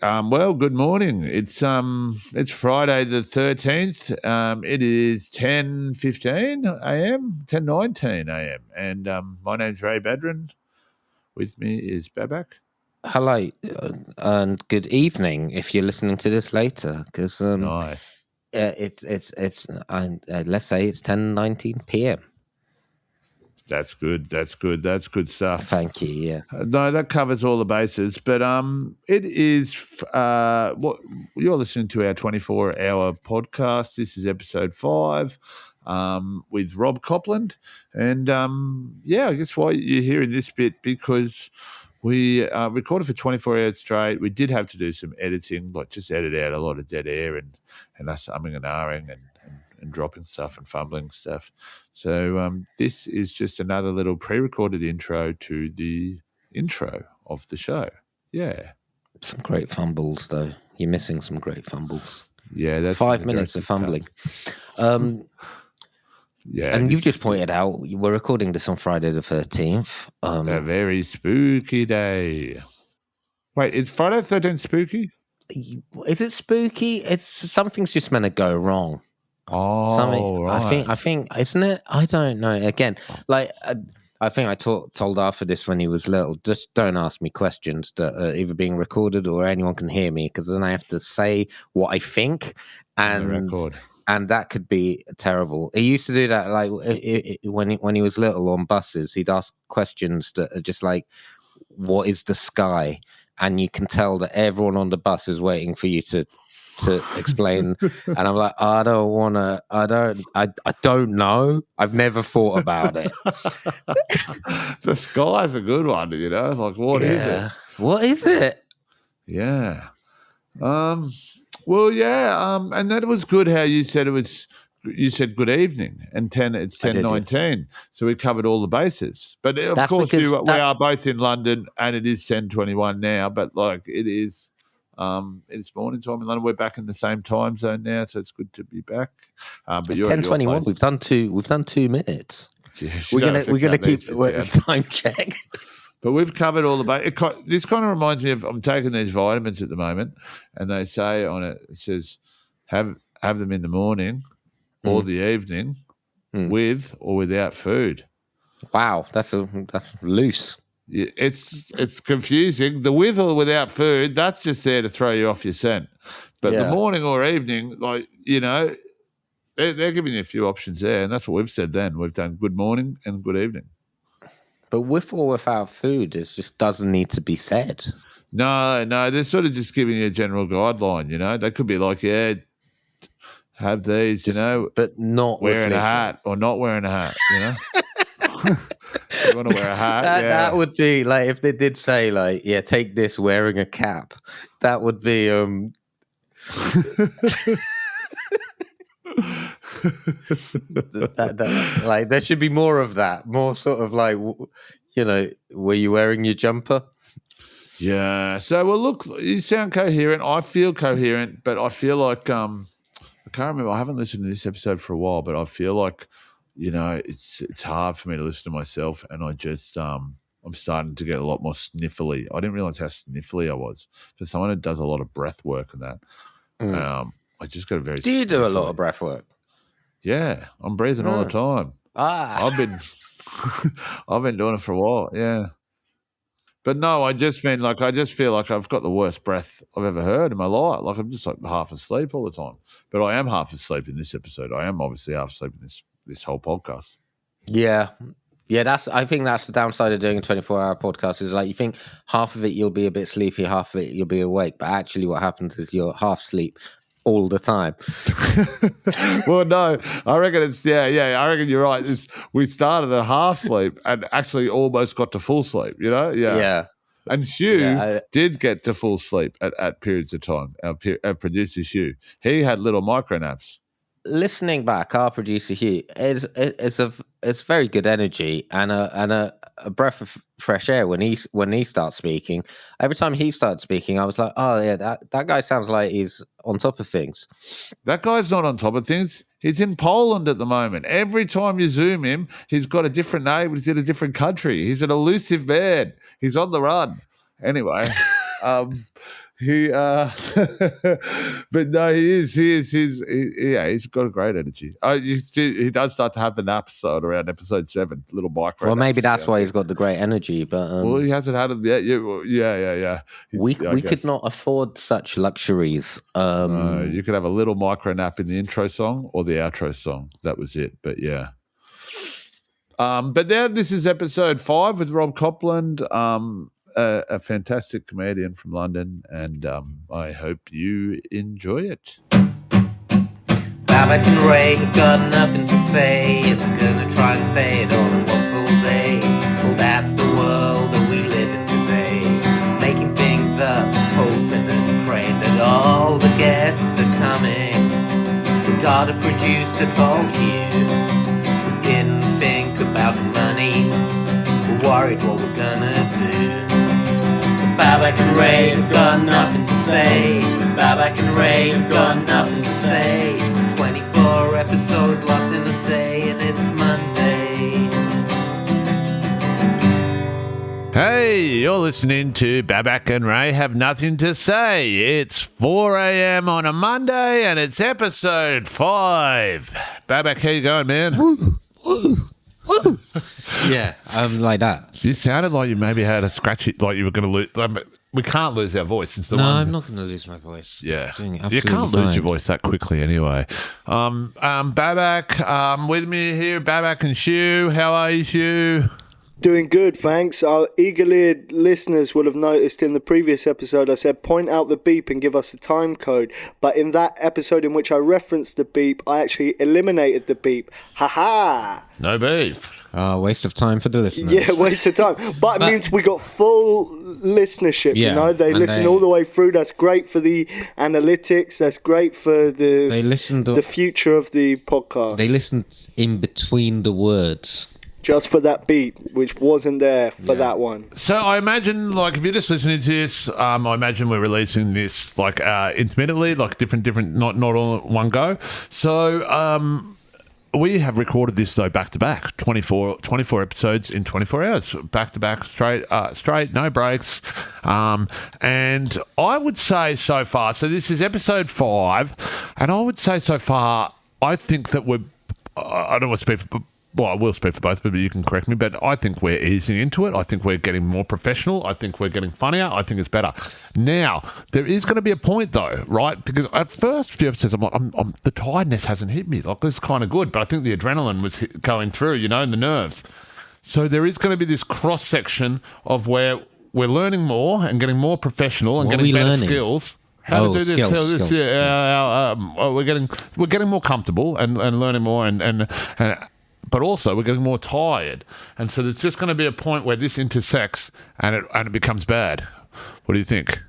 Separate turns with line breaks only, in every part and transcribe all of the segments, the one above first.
Well, good morning. It's Friday the 13th. It is 10:15 a.m., 10:19 a.m. And my name's Ray Badron. With me is Babak.
Hello and good evening if you're listening to this later, because
Nice.
let's say it's 10:19 p.m.
That's good. That's good stuff.
Thank you. Yeah.
No, that covers all the bases. But it is what you're listening to, our 24-hour podcast. This is episode 5 with Rob Copland, and I guess why you're hearing this bit, because we recorded for 24 hours straight. We did have to do some editing, like just edit out a lot of dead air and us umming and ahhing and dropping stuff and fumbling stuff. So this is just another little pre-recorded intro to the intro of the show. Yeah.
Some great fumbles, though. You're missing some great fumbles.
Yeah, that's
5 minutes of fumbling.
Yeah,
and you've just pointed out we're recording this on Friday the 13th.
A very spooky day. Wait, is Friday the 13th spooky?
Is it spooky? Something's just meant to go wrong.
Oh, right.
I think, isn't it? I don't know. Again, like I think I told Arthur this when he was little. Just don't ask me questions that are either being recorded or anyone can hear me, because then I have to say what I think, and that could be terrible. He used to do that, like when he was little on buses. He'd ask questions that are just like, "What is the sky?" And you can tell that everyone on the bus is waiting for you to explain. And I'm like, I don't know. I've never thought about it.
The sky's a good one, you know? Like, what is it?
What is it?
Yeah. Well, yeah. And that was good how you said you said good evening, and it's 10:19. So we covered all the bases. But of course, we are both in London, and it is 10:21 now. But like, it is, it's morning time in London. We're back in the same time zone now, so it's good to be back. But
it's 10:21. We've done 2 minutes.
Yeah,
we're gonna keep the time check.
But we've covered all the bases. This kind of reminds me of, I'm taking these vitamins at the moment, and they say on it, it says have them in the morning or the evening with or without food.
Wow, that's loose.
Yeah, it's confusing. The with or without food, that's just there to throw you off your scent. But the morning or evening, like, you know, they're giving you a few options there, and that's what we've said then. We've done good morning and good evening.
But with or without food, it just doesn't need to be said.
No, they're sort of just giving you a general guideline, you know. They could be like, yeah, have these, just, you know,
but not
wearing a hat or not wearing a hat, you know. You want to wear a hat?
That would be like, if they did say, like, yeah, take this wearing a cap. That would be like, there should be more of that. More sort of like, you know, were you wearing your jumper?
Yeah. So, well, look, you sound coherent. I feel coherent, but I feel like I can't remember. I haven't listened to this episode for a while, but I feel like, you know, it's hard for me to listen to myself, and I just I'm starting to get a lot more sniffly. I didn't realize how sniffly I was. For someone who does a lot of breath work and that, I just got a very.
Do you do a lot of breath work?
Yeah, I'm breathing all the time. I've been doing it for a while. Yeah. But no, I just feel like I've got the worst breath I've ever heard in my life. Like, I'm just like half asleep all the time. But I am half asleep in this episode. I am obviously half asleep in this whole podcast.
Yeah. Yeah, I think that's the downside of doing a 24-hour podcast, is like, you think half of it you'll be a bit sleepy, half of it you'll be awake. But actually what happens is you're half asleep all the time.
Well, no, I reckon I reckon you're right. We started at half sleep and actually almost got to full sleep, you know? Yeah. And Hugh did get to full sleep at periods of time. Our producer Hugh, he had little micro naps.
Listening back, our producer Hugh it's very good energy and a breath of fresh air when he starts speaking. Every time he starts speaking, I was like, oh yeah, that guy sounds like he's on top of things.
That guy's not on top of things. He's in Poland at the moment. Every time you Zoom him, he's got a different name. He's in a different country. He's an elusive man. He's on the run. Anyway, He, but no, he's got a great energy. He does start to have the naps on around episode 7, little micro.
Well, maybe
naps,
that's why he's got the great energy. But
well, he hasn't had it yet. Yeah.
We could not afford such luxuries.
You could have a little micro nap in the intro song or the outro song. That was it. But yeah. But now this is episode 5 with Rob Copland. A fantastic comedian from London, and I hope you enjoy it.
Babbitt and Ray have got nothing to say, and they're gonna try and say it all in one full day. Well, that's the world that we live in today, making things up, hoping and praying that all the guests are coming. We got a producer called Hugh, who didn't think about money, we're worried what we're gonna do. Babbitt and Ray have got nothing to say. Babbitt and Ray have got nothing to say. 24 episodes locked in a day, and it's Monday.
Hey, you're listening to Babbitt and Ray Have Nothing to Say. It's 4 a.m. on a Monday, and it's episode 5. Babbitt, how you going, man?
Woo, woo. Woo! Yeah, like that.
You sounded like you maybe had a scratchy, like you were going to lose. We can't lose our voice.
I'm not going to lose my voice.
Yeah, you can't lose your voice that quickly anyway. Babak, with me here, Babak and Shu. How are you, Shu?
Doing good, thanks. Our eagle-eared listeners will have noticed in the previous episode I said point out the beep and give us a time code. But in that episode in which I referenced the beep, I actually eliminated the beep. Ha-ha!
No beep.
Waste of time for the listeners.
Yeah, waste of time. But it means we got full listenership,
yeah,
you know? They listen all the way through. That's great for the analytics. That's great for the future of the podcast.
They listened in between the words.
Just for that beat, which wasn't there for that one.
So I imagine, like, if you're just listening to this, I imagine we're releasing this, like, intermittently, like, different, not all at one go. So we have recorded this, though, back-to-back, 24 episodes in 24 hours, back-to-back, straight, no breaks. And I would say so far, so this is episode 5, and I would say so far, I think that I don't want to speak for... Well, I will speak for both, but you can correct me. But I think we're easing into it. I think we're getting more professional. I think we're getting funnier. I think it's better. Now, there is going to be a point, though, right? Because at first few episodes, the tiredness hasn't hit me. Like, it's kind of good, but I think the adrenaline was going through, you know, and the nerves. So there is going to be this cross-section of where we're learning more and getting more professional and getting better skills. How to do this?
Skills.
We're getting more comfortable and learning more and but also we're getting more tired, and so there's just going to be a point where this intersects and it becomes bad. What do you think?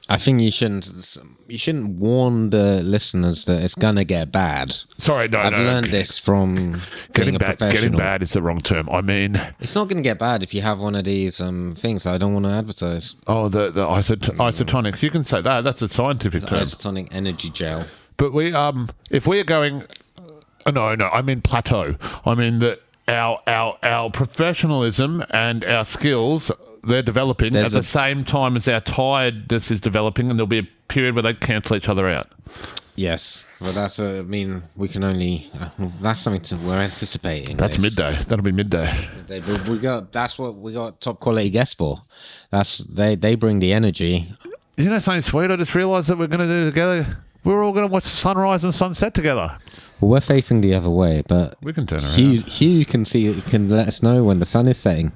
I think you shouldn't warn the listeners that it's gonna get bad.
Sorry, no,
I've learned this from being a professional.
Getting bad is the wrong term. I mean,
it's not gonna get bad if you have one of these things I don't want to advertise.
Oh, the isotonics. You can say that. That's a scientific term.
Isotonic energy gel.
But if we are going. No, I mean plateau. I mean that our professionalism and our skills, they're developing at the same time as our tiredness is developing, and there'll be a period where they cancel each other out.
Yes. Well, we can only... that's something we're anticipating.
That's midday. That'll be midday.
But that's what we got top quality guests for. They bring the energy.
You know something sweet? I just realised that we're going to do together. We're all going to watch the sunrise and sunset together.
Well, we're facing the other way, but
we can turn around.
Hugh can let us know when the sun is setting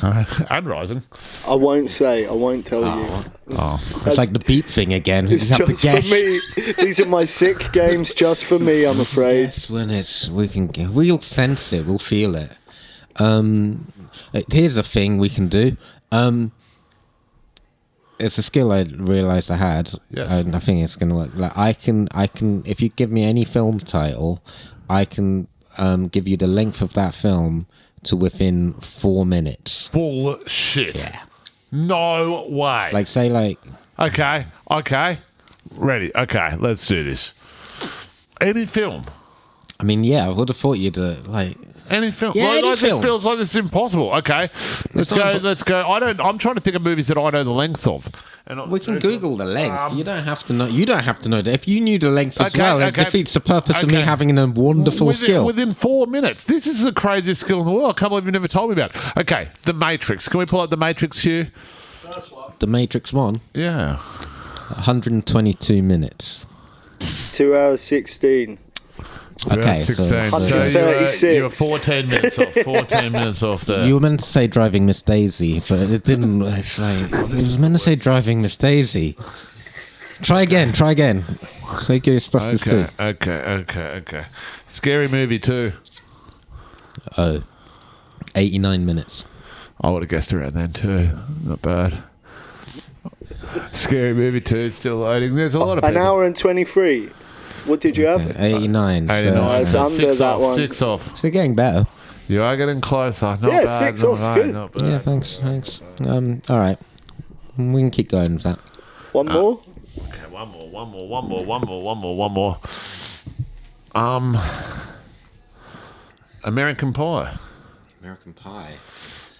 and rising.
I won't tell you.
It's like the beep thing again.
It's just for me. These are my sick games, just for me. I'm afraid.
Yes, when we'll sense it, we'll feel it. Here's a thing we can do. It's a skill I realised I had, and I think it's going to work. Like I can. If you give me any film title, I can give you the length of that film to within 4 minutes.
Bullshit.
Yeah.
No way.
Like say like.
Okay. Ready. Okay. Let's do this. Any film.
I mean, yeah. I would have thought you'd like.
Any film.
Yeah, any
It
film.
feels like this is impossible. Okay, let's go. I'm trying to think of movies that I know the length of. And
We can Google the length. You don't have to know. You don't have to know that. If you knew the length as well, it defeats the purpose of me having a wonderful skill.
Within 4 minutes. This is the craziest skill in the world. I can't believe you never told me about it. Okay, The Matrix. Can we pull up The Matrix here?
The Matrix 1.
Yeah.
122 minutes.
2 hours 16.
Okay,
16.
so
136.
You were 14 minutes off. 14 minutes off there.
you were meant to say Driving Miss Daisy, but it didn't. It's like, it was meant to say Driving Miss Daisy. Try again. Say Ghostbusters 2.
Okay. Scary Movie 2.
Oh. 89 minutes.
I would have guessed around then too. Not bad. Scary Movie 2 still loading. There's a lot of people.
An hour and 23. What did you have?
89.
89.
It's
So
under
six
that
off,
one.
6 off.
So getting better.
You are getting closer. Not
Yeah,
bad.
6
not
off's
bad,
good.
Not bad.
Yeah, thanks. All right. We can keep going with that.
One more?
Okay, one more. American Pie.
American Pie.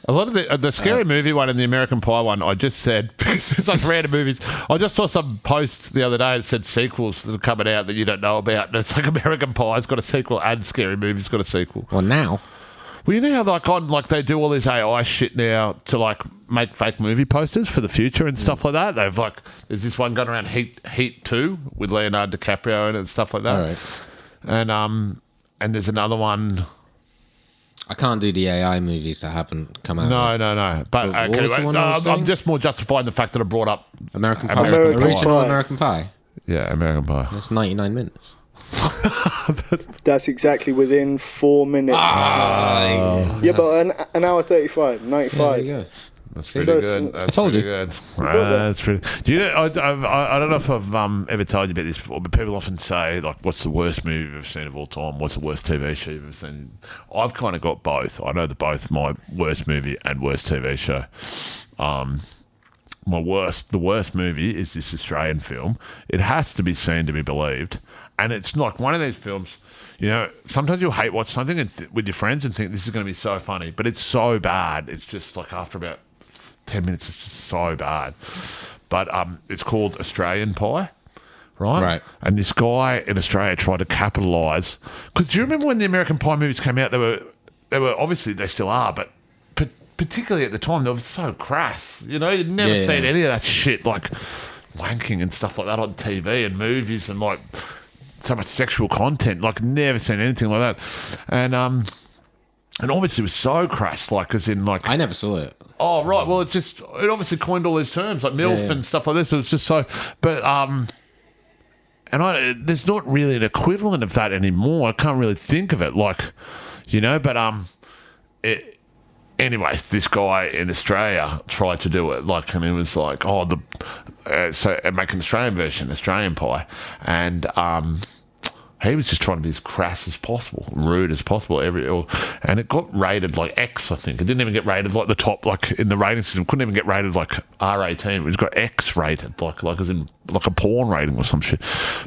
A lot of the Scary Movie one and the American Pie one, I just said, because it's like random movies. I just saw some post the other day that said sequels that are coming out that you don't know about. And it's like American Pie's got a sequel and Scary Movie's got a sequel.
Well, now.
Well, you know how they do all this AI shit now to like make fake movie posters for the future and stuff like that. They've there's this one going around Heat 2 with Leonardo DiCaprio in it and stuff like that.
All right.
And there's another one.
I can't do the AI movies that haven't come out.
No. But
What was the one I was
I'm
saying?
just more justifying the fact that I brought up
American Pie.
American
Original
Pie.
American Pie.
Yeah, American Pie.
That's 99 minutes.
That's exactly within 4 minutes. Yeah, but an hour 35, 95.
There you go.
That's pretty
So
good. That's
I told
pretty
you.
good. That's pretty. Do you know? I don't know if I've ever told you about this before, but people often say like, "What's the worst movie you've ever seen of all time? What's the worst TV show you've ever seen?" I've kind of got both. I know they're both my worst movie and worst TV show. The worst movie is this Australian film. It has to be seen to be believed, and it's like one of these films. You know, sometimes you'll hate watch something with your friends and think this is going to be so funny, but it's so bad. It's just like after about 10 minutes, it's just so bad. But it's called Australian Pie, right?
Right.
And this guy in Australia tried to capitalise. Because do you remember when the American Pie movies came out? They were obviously, they still are, but particularly at the time, they were so crass. You know, you'd never seen any of that shit like wanking and stuff like that on TV and movies and like so much sexual content. Like never seen anything like that. And obviously it was so crass, like as in like
I never saw it.
Oh right, well it obviously coined all these terms like MILF and stuff like this. So it's just so, but there's not really an equivalent of that anymore. I can't really think of it, like, you know. But anyway, this guy in Australia tried to do it, like, and it was like, so make an Australian version, Australian Pie, and he was just trying to be as crass as possible, rude as possible. And it got rated like X, I think. It didn't even get rated like the top, like in the rating system. Couldn't even get rated like R18. It was got X rated, like as in like a porn rating or some shit.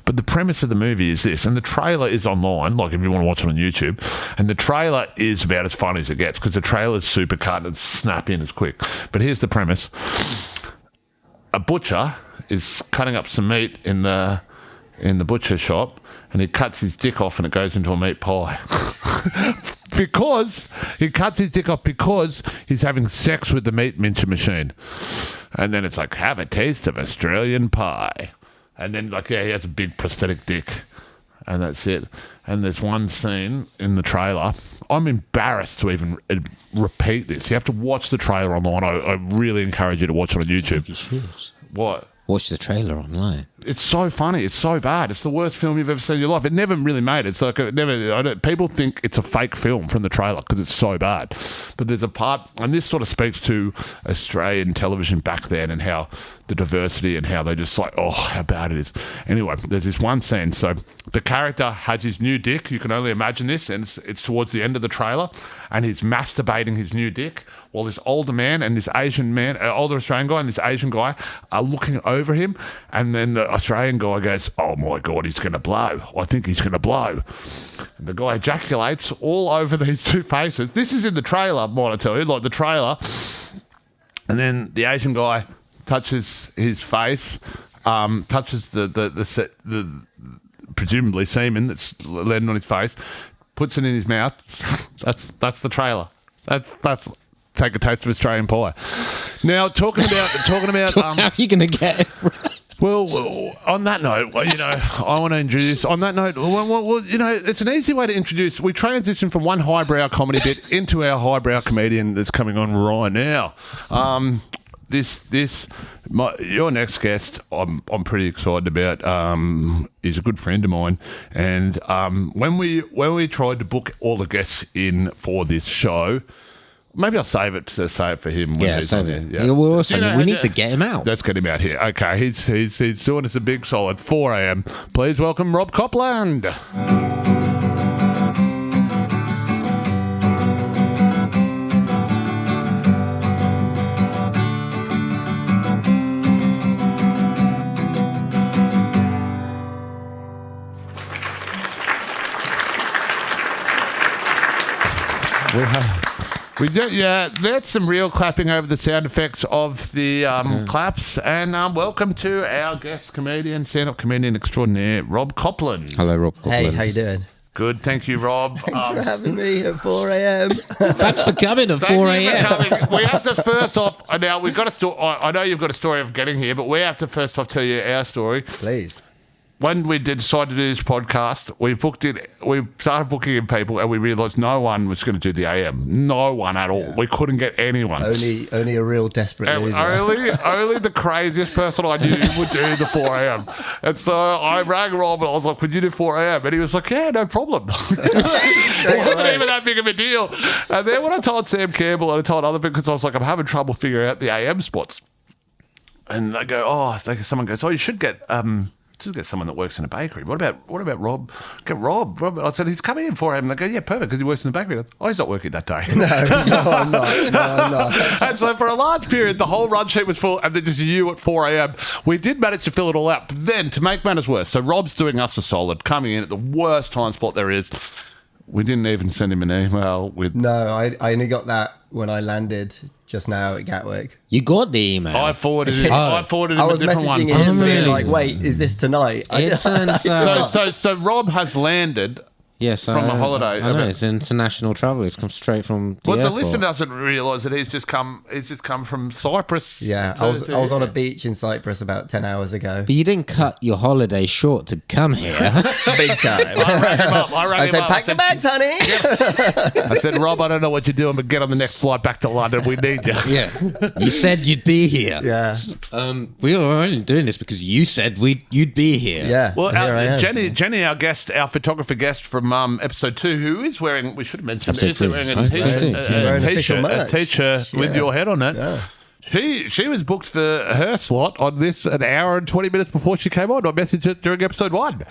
But the premise of the movie is this, and the trailer is online, like if you want to watch it on YouTube. And the trailer is about as funny as it gets because the trailer is super cut and it's snap in as quick. But here's the premise: a butcher is cutting up some meat in the butcher shop. And he cuts his dick off and it goes into a meat pie. Because he cuts his dick off because he's having sex with the meat mincer machine. And then it's like, have a taste of Australian pie. And then like, yeah, he has a big prosthetic dick. And that's it. And there's one scene in the trailer. I'm embarrassed to even repeat this. You have to watch the trailer online. I really encourage you to watch it on YouTube. What?
Watch the trailer online.
It's so funny. It's so bad. It's the worst film you've ever seen in your life. It never really made it. It's like people think it's a fake film from the trailer because it's so bad. But there's a part, and this sort of speaks to Australian television back then and how the diversity and how they just like, oh, how bad it is. Anyway, there's this one scene. So the character has his new dick. You can only imagine this, and it's towards the end of the trailer, and he's masturbating his new dick while this older man and this Asian man, older Australian guy and this Asian guy are looking over him, and then the Australian guy goes, oh my God, he's going to blow. I think he's going to blow. The guy ejaculates all over these two faces. This is in the trailer, might I tell you, like the trailer. And then the Asian guy touches his face, touches the presumably semen that's landing on his face, puts it in his mouth. That's the trailer. That's take a taste of Australian pie. Now talking about
How are you going to get it?
Well, on that note, I want to introduce. On that note, it's an easy way to introduce. We transition from one highbrow comedy bit into our highbrow comedian that's coming on right now. Your next guest, I'm pretty excited about. He's a good friend of mine, and when we tried to book all the guests in for this show. Maybe I'll save it for him.
Yeah, save it. Yeah. We need to get him out.
Let's get him out here. Okay, he's doing us a big solid. 4 a.m. Please welcome Rob Copland. We do, yeah. That's some real clapping over the sound effects of the claps. And welcome to our guest comedian, stand-up comedian extraordinaire, Rob Copland.
Hello, Rob Copland.
Hey, how you doing?
Good, thank you, Rob.
Thanks for having me at 4 a.m.
Thanks for coming at 4 a.m.
We have to first off, now we've got a story. I know you've got a story of getting here, but we have to first off tell you our story.
Please.
When we decide to do this podcast, we started booking in people, and we realised no one was going to do the AM. No one at all. Yeah. We couldn't get anyone.
Only a real desperate loser.
Only the craziest person I knew would do the 4 a.m. And so I rang Rob and I was like, "Would you do 4 a.m.?" And he was like, "Yeah, no problem." It wasn't even that big of a deal. And then when I told Sam Campbell and I told other people, because I was like, "I'm having trouble figuring out the AM spots," and they go, someone goes, "Oh, you should get." Just get someone that works in a bakery. What about Rob? Get Rob. I said, he's coming in 4 a.m. And they go, yeah, perfect, because he works in the bakery. Oh, he's not working that day.
No, I'm not.
And so for a large period, the whole run sheet was full, and then just you at 4 a.m. We did manage to fill it all out. But then, to make matters worse, so Rob's doing us a solid, coming in at the worst time spot there is. We didn't even send him an email with...
No, I only got that when I landed just now at Gatwick.
You got the email?
I forwarded it. I forwarded him a different one.
I was messaging him being like, wait, is this tonight?
It turns out...
So Rob has landed...
Yes,
from a holiday.
I know, it's international travel. It's come straight from the airport.
The listener doesn't realise that he's just come from Cyprus.
Yeah, I was on a beach in Cyprus about 10 hours ago.
But you didn't cut your holiday short to come here.
Big time. I said, pack your bags, honey.
Yeah. I said, Rob, I don't know what you're doing, but get on the next flight back to London. We need you.
Yeah. You said you'd be here.
Yeah.
We were only doing this because you said you'd be here.
Yeah.
Well, Jenny, our photographer guest from episode 2, who is wearing, we should have mentioned, is wearing a t-shirt with your head on it. Yeah. She was booked for her slot on this an hour and 20 minutes before she came on. I messaged her during episode 1.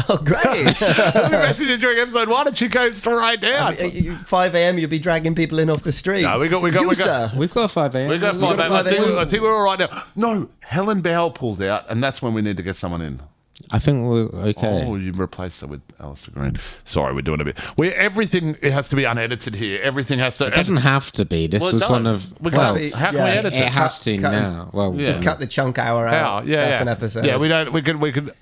Oh, great.
We messaged her during episode 1 and she came straight down.
5 a.m. you'll be dragging people in off the streets.
No, we've got
5 a.m.
We've got 5 a.m. I think we're all right now. No, Helen Bowell pulled out, and that's when we need to get someone in.
I think we're okay.
Oh, you replaced it with Alistair Green. Sorry, we're doing a bit. Everything has to be unedited here. Everything has to.
It doesn't have to be. This was one of.
How can we edit it?
It has to now. Well,
just cut the chunk hour out. That's an episode.
Yeah, we don't. We could.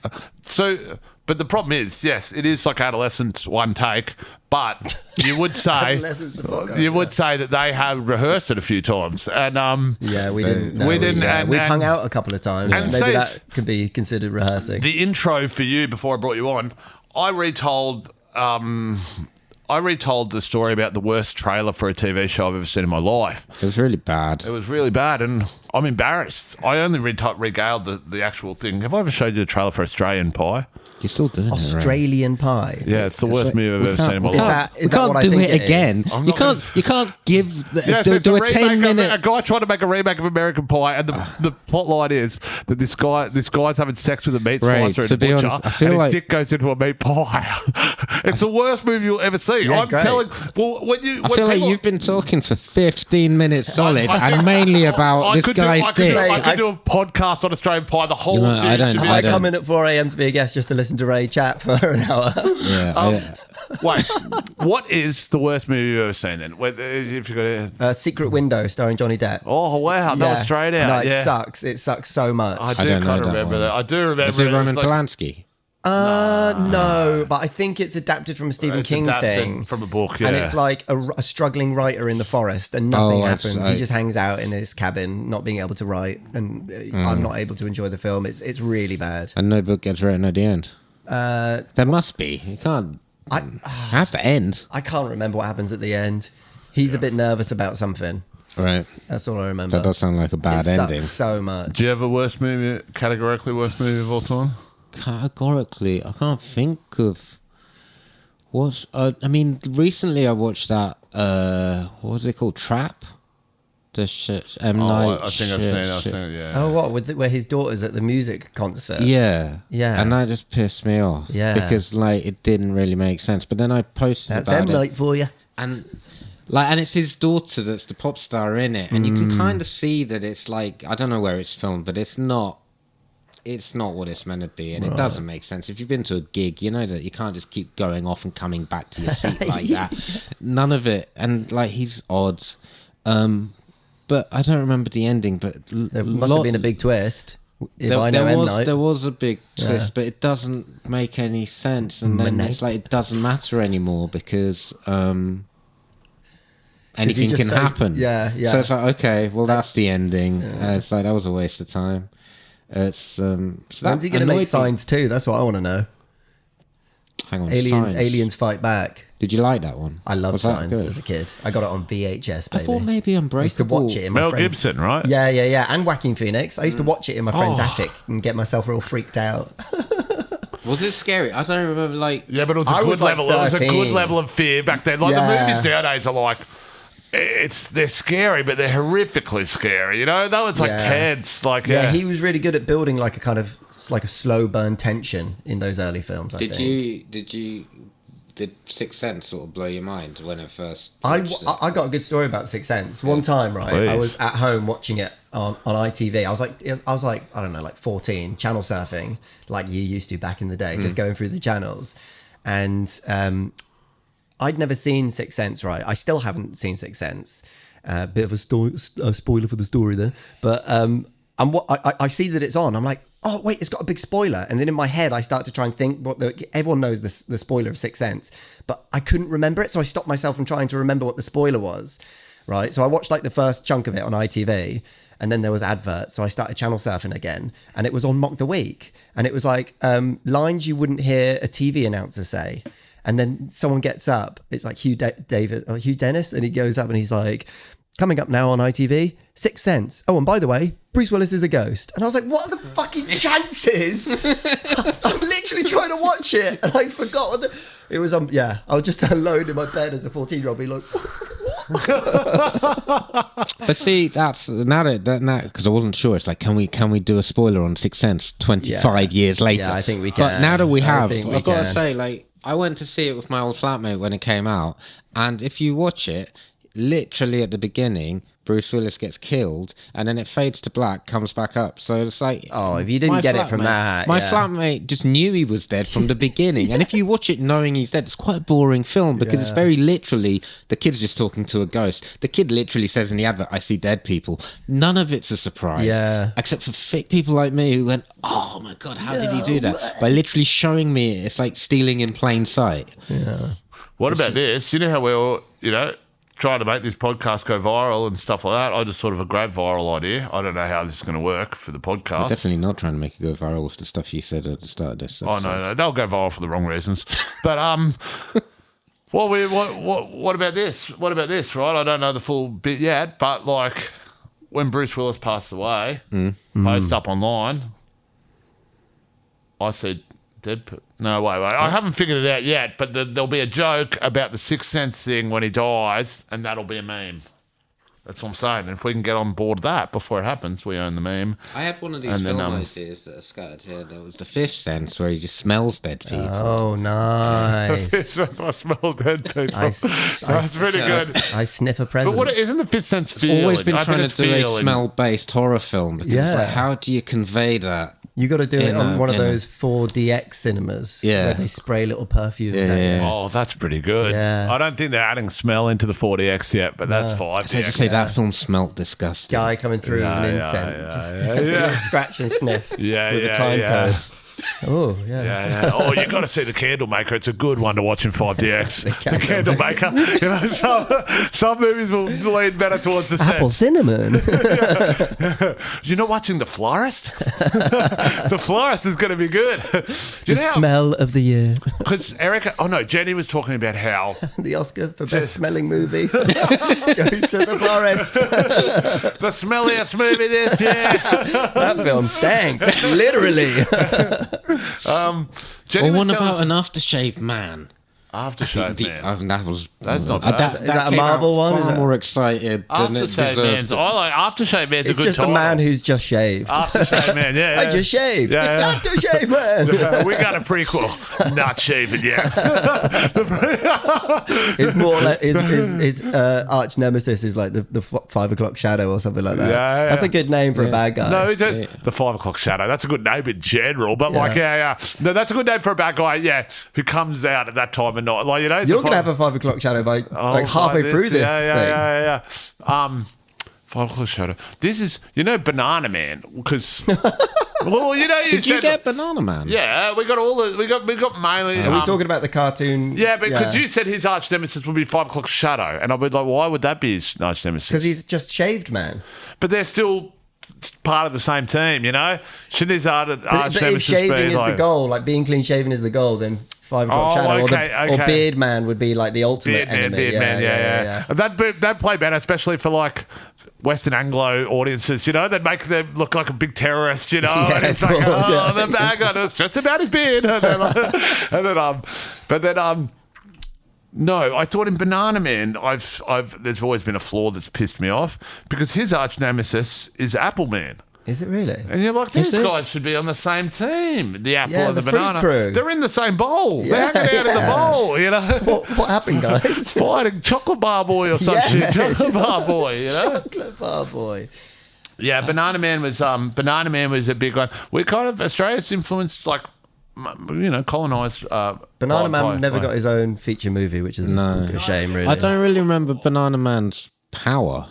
So, but the problem is, yes, it is like Adolescence, one take. But you would say say that they have rehearsed it a few times, and
yeah, we didn't. No, we've hung out a couple of times. And maybe that could be considered rehearsing.
The intro for you before I brought you on, I retold the story about the worst trailer for a TV show I've ever seen in my life.
It was really bad.
It was really bad, and I'm embarrassed. I only regaled the actual thing. Have I ever showed you the trailer for Australian Pie?
You're still doing
Australian Pie.
Yeah, it's the worst movie I've ever seen in my life.
We can't do it again.
You can't give do a 10-minute.
A guy trying to make a remake of American Pie, and the plot line is that this guy's having sex with a meat slicer and a butcher,
honest, I feel
and
like
his dick goes into a meat pie. It's the worst movie you'll ever see.
Yeah,
I'm telling. Well,
I feel like you've been talking for 15 minutes solid, and mainly about this guy's dick.
I could do a podcast on Australian Pie. The whole series.
I come in at 4 a.m. to be a guest just to listen listen to Ray chat for an hour.
Yeah.
Wait, what is the worst movie you've ever seen then? If you got
Secret Window starring Johnny Depp.
Oh wow, that was straight out.
No, it sucks. It sucks so much.
I kind of remember that. I do remember.
Is it Roman Polanski?
No, but I think it's adapted from a Stephen King thing.
From a book,
And it's like a struggling writer in the forest and nothing happens. He just hangs out in his cabin, not being able to write, and I'm not able to enjoy the film. It's really bad.
And no book gets written at the end. There must be. You can't. It has to end.
I can't remember what happens at the end. He's a bit nervous about something.
Right.
That's all I remember.
That does sound like a bad ending.
Sucks so much.
Do you have a worst movie, categorically worst movie of all time?
Categorically, I can't think of what. I mean, recently I watched that. What was it called? Trap. The shit. Night.
I think I've seen it. Yeah.
Oh, what was it? Where his daughter's at the music concert?
Yeah.
Yeah.
And that just pissed me off.
Yeah.
Because it didn't really make sense. But then I posted
That's
about
M Night for you.
and it's his daughter that's the pop star in it, and you can kind of see that it's like, I don't know where it's filmed, but it's not what it's meant to be, and it doesn't make sense. If you've been to a gig, you know that you can't just keep going off and coming back to your seat like that. None of it. And he's odd. But I don't remember the ending, but
There must have been a big twist. There
was a big twist, but it doesn't make any sense, and then it's like it doesn't matter anymore because anything can happen.
Yeah.
So it's like, okay, well, that's the ending. It's like, that was a waste of time. It's so
when's he going to make Signs 2? That's what I want to know.
Hang on,
Aliens Fight Back.
Did you like that one?
I loved Signs as a kid. I got it on VHS, baby.
I thought maybe Unbreakable.
I used to watch it in my
Mel
friend's...
Gibson, right?
Yeah. And Joaquin Phoenix. I used to watch it in my friend's attic and get myself real freaked out.
Was it scary? I don't remember,
Yeah, but it was a good level. It was a good level of fear back then. The movies nowadays are like... they're scary, but they're horrifically scary. You know, that was tense.
He was really good at building like a kind of like a slow burn tension in those early films.
Did Sixth Sense sort of blow your mind when it first?
I got a good story about Sixth Sense. One time, right, I was at home watching it on ITV. I was like I don't know, like 14, channel surfing like you used to back in the day, just going through the channels, and I'd never seen Sixth Sense, right? I still haven't seen Sixth Sense. Bit of a spoiler for the story there. But I see that it's on. I'm like, oh, wait, it's got a big spoiler. And then in my head, I start to try and think, everyone knows the spoiler of Sixth Sense. But I couldn't remember it. So I stopped myself from trying to remember what the spoiler was, right? So I watched like the first chunk of it on ITV. And then there was adverts. So I started channel surfing again. And it was on Mock the Week. And it was like lines you wouldn't hear a TV announcer say. And then someone gets up. It's like Hugh Dennis, and he goes up and he's like, "Coming up now on ITV, Sixth Sense. Oh, and by the way, Bruce Willis is a ghost." And I was like, "What are the fucking chances?" I'm literally trying to watch it, and I forgot what it was. I was just alone in my bed as a 14-year-old, being like,
But see, that's now because I wasn't sure. It's like, can we do a spoiler on Sixth Sense 25 years later?
Yeah, I think we can.
But now that we have, I've got to say, I went to see it with my old flatmate when it came out, and if you watch it, literally at the beginning, Bruce Willis gets killed, and then it fades to black, comes back up. So it's like,
oh, if you didn't get it from that,
my flatmate just knew he was dead from the beginning. And if you watch it knowing he's dead, it's quite a boring film because it's very literally the kid's just talking to a ghost. The kid literally says in the advert, "I see dead people." None of it's a surprise, except for fake people like me who went, "Oh my god, how did he do that?" By literally showing me it. It's like stealing in plain sight.
Yeah. What about this? You know how we're trying to make this podcast go viral and stuff like that. I just sort of a great viral idea. I don't know how this is going to work for the podcast.
We're definitely not trying to make it go viral with the stuff you said at the start of this episode.
No, they'll go viral for the wrong reasons. But what about this? What about this? Right, I don't know the full bit yet, but like when Bruce Willis passed away, post up online, I said, "Dead." No, wait. I haven't figured it out yet, but there'll be a joke about the Sixth Sense thing when he dies, and that'll be a meme. That's what I'm saying. And if we can get on board that before it happens, we own the meme.
I had one of these film ideas that are scattered here. There was the Fifth Sense, where he just smells dead people.
Oh, nice.
I smell dead people. That's really good.
I sniff a presence.
But isn't the Fifth Sense feeling?
I've always been trying to do a smell-based horror film, because it's like, how do you convey that?
You got to do it on one of
in a-
those 4DX cinemas.
Yeah.
Where they spray little perfumes
Yeah,
at you.
yeah.
Oh, that's pretty good.
Yeah.
I don't think they're adding smell into the 40X yet, but that's fine.
So just say that film smelt disgusting.
Guy coming through with an incense. Just scratch and sniff with a time code. Oh, yeah.
Oh, you got to see the Candlemaker. It's a good one to watch in 5DX. The Candlemaker. You know, some movies will lean better towards the
Apple cinnamon.
You're not watching The Florist? The Florist is going to be good.
The smell of the year.
Because Jenny was talking about how
The Oscar for best smelling movie goes to The Florist.
the smelliest movie this year.
That film stank, literally.
Jenny
Or
was
what
telling
about
us-
an aftershave man?
Aftershave Man.
That's
not bad.
Is that a Marvel one?
Far
Is that-
more excited than it
Aftershave Man's.
deserved.
I like Aftershave Man's
It's
a good
just
title.
a man who's just shaved.
Aftershave Man. Yeah,
I just shaved.
Yeah.
Aftershave man.
We got a prequel. Not shaving yet.
It's more like his arch nemesis is like the 5 o'clock shadow or something like that.
Yeah.
That's a good name for a bad guy.
No, the 5 o'clock shadow. That's a good name in general, but no, that's a good name for a bad guy. Yeah, who comes out at that time of night. Like
You're going to have a 5 o'clock shadow by like halfway through this thing.
Yeah. 5 o'clock shadow. This is Banana Man because. Well,
Did you get Banana Man?
Yeah, we got we got mainly.
Are we talking about the cartoon?
Yeah, because you said his arch nemesis would be 5 o'clock shadow, and I'd be like, why would that be his arch nemesis?
Because he's just shaved, man.
But they're still part of the same team, Shouldn't his arch
But if
nemesis
shaving
be
is
like
the goal, like being clean shaven is the goal, then 5 o'clock shadow or Beard Man would be like the ultimate enemy.
Beard Man, yeah. That'd play better, especially for like Western Anglo audiences, they'd make them look like a big terrorist, and it's like, the bad guy, it's just about his beard, no, I thought in Banana Man, there's always been a flaw that's pissed me off because his arch nemesis is Apple Man.
Is it really?
And you're like, these guys should be on the same team. The apple and the
Fruit
banana.
Crew.
They're in the same bowl. They're hanging out in the bowl,
What happened, guys?
Fighting Chocolate Bar Boy or some shit. Chocolate Bar Boy,
Chocolate Bar Boy.
Yeah, Banana Man was a big one. Australia's influenced colonised.
Banana Man never got his own feature movie, which is a shame, really.
I don't really remember Banana Man's power.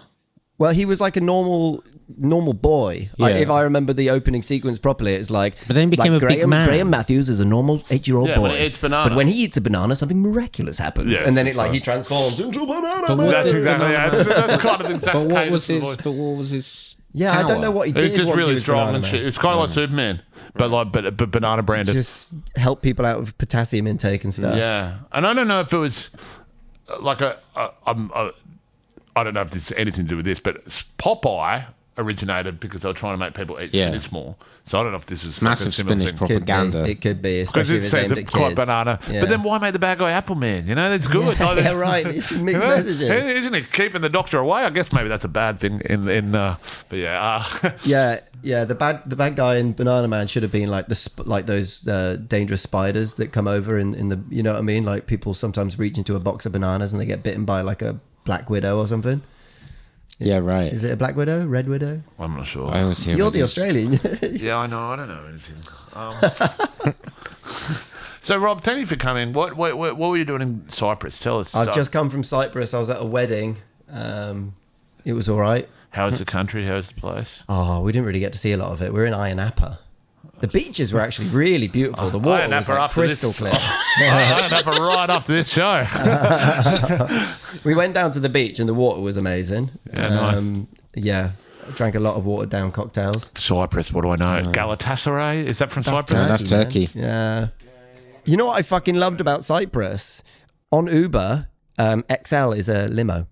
Well, he was like a normal boy.
Yeah.
If I remember the opening sequence properly, it's like.
But then he became a big man.
Graham Matthews is a normal 8-year-old boy.
But he eats banana.
But when he eats a banana, something miraculous happens,
Yes,
and then
that's
he transforms into Banana
But
Man.
what
That's
did
exactly.
Banana
Yeah,
Man-
that's kind of the exact.
But what
cadence
was
of the
his?
voice.
But what was his?
Yeah, I don't know what he did.
It's just
once he
really
was
strong
Banana
and
Man.
shit. It's kind of like Superman, but banana branded.
Just help people out with potassium intake and stuff.
Yeah, and I don't know if it was like I don't know if this has anything to do with this, but Popeye originated because they were trying to make people eat spinach more. So I don't know if this was
Massive
like a similar
spinach
thing.
propaganda.
It could be,
Because
especially
it
if it's
says
aimed at
it's quite
kids.
banana.
Yeah.
But then why make the bad guy Apple Man? That's good.
Yeah, right. It's mixed messages.
Isn't it keeping the doctor away? I guess maybe that's a bad thing. But yeah.
Yeah. The bad guy in Banana Man should have been like those dangerous spiders that come over in the. You know what I mean? Like people sometimes reach into a box of bananas and they get bitten by like a black widow or something.
Yeah, right.
Is it a black widow? Red widow?
I'm not sure.
I always hear
You're
about
the
this.
Australian.
Yeah, I know. I don't know anything. So, Rob, thank you for coming. What were you doing in Cyprus? Tell us.
I've just come from Cyprus. I was at a wedding. It was all right.
How's the country? How's the place?
Oh, we didn't really get to see a lot of it. We're in Ayia Napa. The beaches were actually really beautiful. The water was like crystal clear.
Ayia Napa right after this show.
We went down to the beach and the water was amazing.
Yeah, nice.
Yeah, I drank a lot of watered down cocktails.
Cyprus, what do I know? Galatasaray? Is that from Cyprus?
No, that's
man.
Turkey.
Yeah. You know what I fucking loved about Cyprus? On Uber, XL is a limo.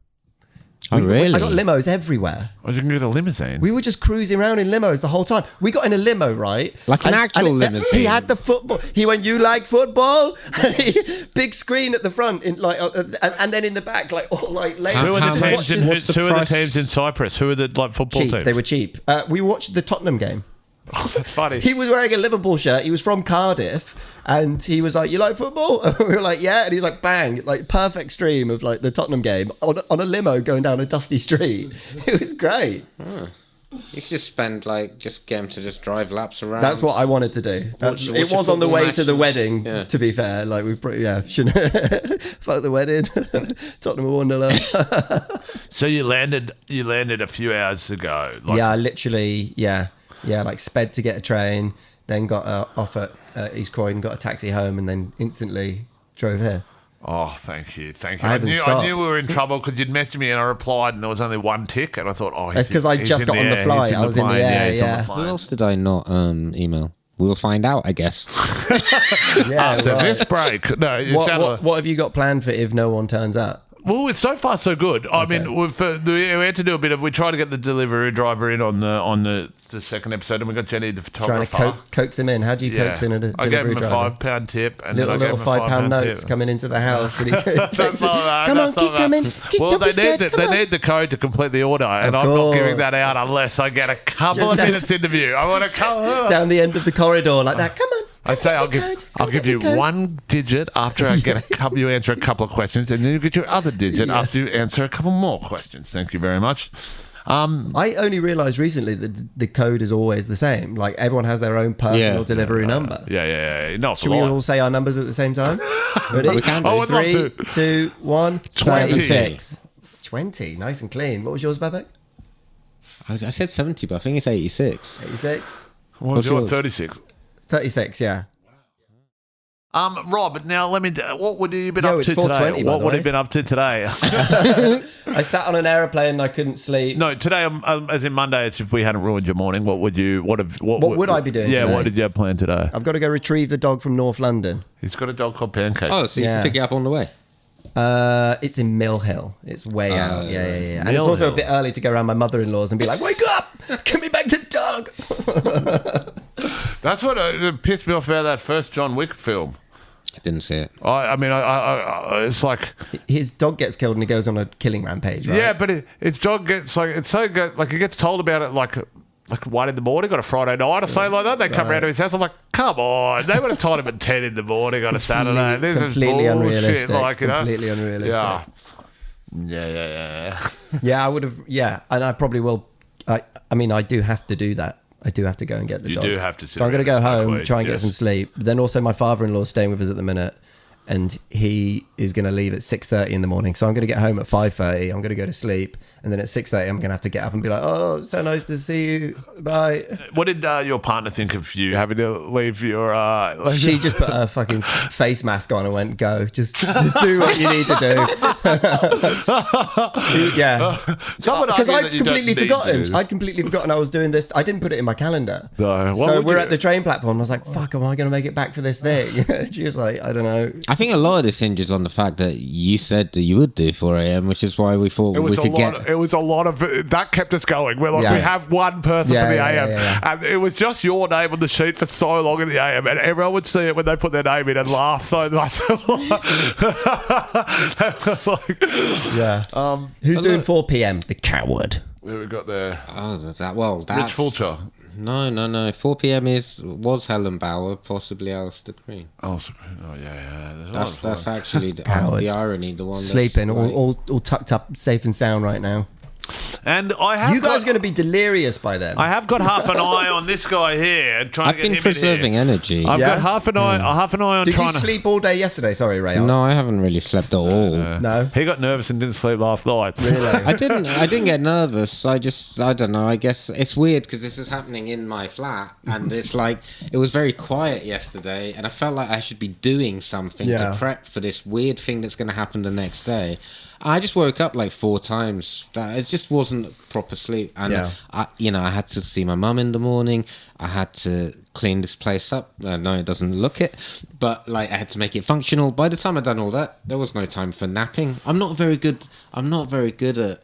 Oh, really?
I got limos everywhere.
Or you can get a limousine.
We were just cruising around in limos the whole time. We got in a limo, right?
Like an actual limousine.
He had the football. He went, "You like football?" Big screen at the front, in like, and then in the back, like all like ladies.
Who are the
How
teams?
much- what's the
Who are the
price?
teams in Cyprus? Who are the football
Cheap.
teams?
They were cheap. We watched the Tottenham game.
Oh, that's funny.
He was wearing a Liverpool shirt. He was from Cardiff, and he was like, "You like football?" And we were like, "Yeah." And he was like, "Bang!" Like perfect stream of like the Tottenham game on a limo going down a dusty street. It was great.
You could just just get him to just drive laps around.
That's what I wanted to do. It was on the way to the wedding, to be fair. Like, shouldn't fuck the wedding. Tottenham Wonderland.
So you landed a few hours ago.
I literally, like sped to get a train, then got off at East Croydon, got a taxi home, and then instantly drove here.
Oh, thank you.
I
knew we were in trouble because you'd messaged me and I replied and there was only one tick and I thought,
that's because I just got on the flight. I was in the air, yeah.
Who else did I not email? We'll find out, I guess.
After this break. No,
what have you got planned for if no one turns up?
Well, it's so far so good. I mean, we had to do a bit of. We tried to get the delivery driver in on the second episode, and we got Jenny the photographer.
Trying to coax him in. How do you coax in a delivery driver?
I gave him a £5 tip, and
little £5 notes
tip.
coming into the house, and he takes it.
Come on, keep coming. Well, they need the code to complete the order, and I'm not giving that out unless I get a couple of minutes interview. I want to come
down the end of the corridor like that. Come on.
I say I'll give you one digit after I get you answer a couple of questions, and then you get your other digit after you answer a couple more questions. Thank you very much.
I only realised recently that the code is always the same. Like everyone has their own personal delivery number.
Yeah. Not
Should we all say our numbers at the same time? Ready?
We can do.
3, 2, 1.
20.
36. 20. Nice and clean. What was yours, Babak?
I said 70, but I think it's 86.
86.
What was yours? 36.
36, yeah.
Rob, now what would you been up to today? What would you been up to today?
I sat on an aeroplane and I couldn't sleep.
No, today, as in Monday, as if we hadn't ruined your morning. What would I be doing
today?
What did you have planned today?
I've got to go retrieve the dog from North London.
He's got a dog called Pancake.
Oh, so you can pick it up on the way?
It's in Mill Hill. It's way out. Yeah. And it's also a bit early to go around my mother-in-law's and be like, wake up! Give me back the dog!
That's what pissed me off about that first John Wick film.
I didn't see it.
I mean, it's like
his dog gets killed and he goes on a killing rampage, right?
Yeah, but his dog gets he gets told about it like 1 in the morning on a Friday night or something like that. They come round to his house. I'm like, come on. They would have told him at 10 in the morning on a Saturday. This is
completely
bullshit.
Unrealistic. Completely unrealistic.
Yeah.
Yeah, I would have. Yeah, and I probably will. I mean, I do have to do that. I do have to go and get the dog.
You do have to.
So I'm going to go home, try and get some sleep. But then also my father-in-law's staying with us at the minute, and he is going to leave at 6:30 in the morning. So I'm going to get home at 5:30. I'm going to go to sleep, and then at 6:30 I'm going to have to get up and be like, "Oh, so nice to see you. Bye."
What did your partner think of you having to leave your?
She just put her fucking face mask on and went, "Go, just do what you need to do." Because I'd completely forgotten. I'd completely forgotten I was doing this. I didn't put it in my calendar.
No.
So we're at the train platform. I was like, "Fuck, am I going to make it back for this thing?" She was like, "I don't know."
I think a lot of this hinges on the fact that you said that you would do 4 a.m., which is why we thought we could get...
It was a lot of... That kept us going. We're like, we have one person for the AM. And it was just your name on the sheet for so long in the AM, and everyone would see it when they put their name in and laugh so much.
Who's doing 4 p.m.? The coward.
Who we got there?
Oh, that's...
Rich Fulcher.
No. 4 p.m. was Helen Bauer, possibly Alistair Green.
Oh yeah.
That's actually the irony. The one
sleeping, all tucked up, safe and sound right now.
And I have
you guys are going to be delirious by then.
I have got half an eye on this guy here, trying to get him in here.
I've been preserving energy.
I've got half an eye on.
Did you sleep all day yesterday? Sorry, Ray.
No, I haven't really slept at all.
No.
He got nervous and didn't sleep last night.
Really?
I didn't get nervous. I don't know. I guess it's weird because this is happening in my flat, and it's like it was very quiet yesterday, and I felt like I should be doing something to prep for this weird thing that's going to happen the next day. I just woke up like 4 times. It just wasn't proper sleep. And I had to see my mum in the morning. I had to clean this place up. No, it doesn't look it, but like I had to make it functional. By the time I'd done all that, there was no time for napping. I'm not very good at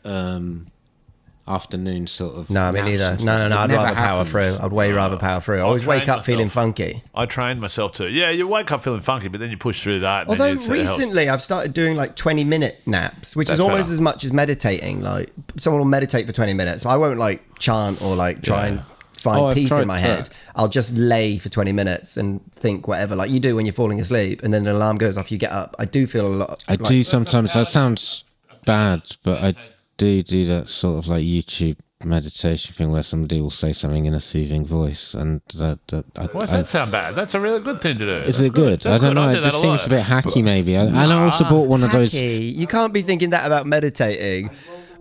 afternoon sort of.
No, me neither. No. I'd rather power through. I'd way rather power through. I always wake up feeling funky.
I trained myself to. Yeah, you wake up feeling funky, but then you push through that.
Although recently I've started doing like 20-minute naps, which is almost as much as meditating. Like someone will meditate for 20 minutes. I won't like chant or like try and find peace in my head. I'll just lay for 20 minutes and think whatever, like you do when you're falling asleep, and then an alarm goes off, you get up. I do feel a lot.
Do sometimes. That sounds bad, but I do that sort of like YouTube meditation thing where somebody will say something in a soothing voice, and
Why does that sound bad? That's a really good thing to do.
Is it good? I don't know. It just seems a bit hacky, maybe. And I also bought one of those.
You can't be thinking that about meditating.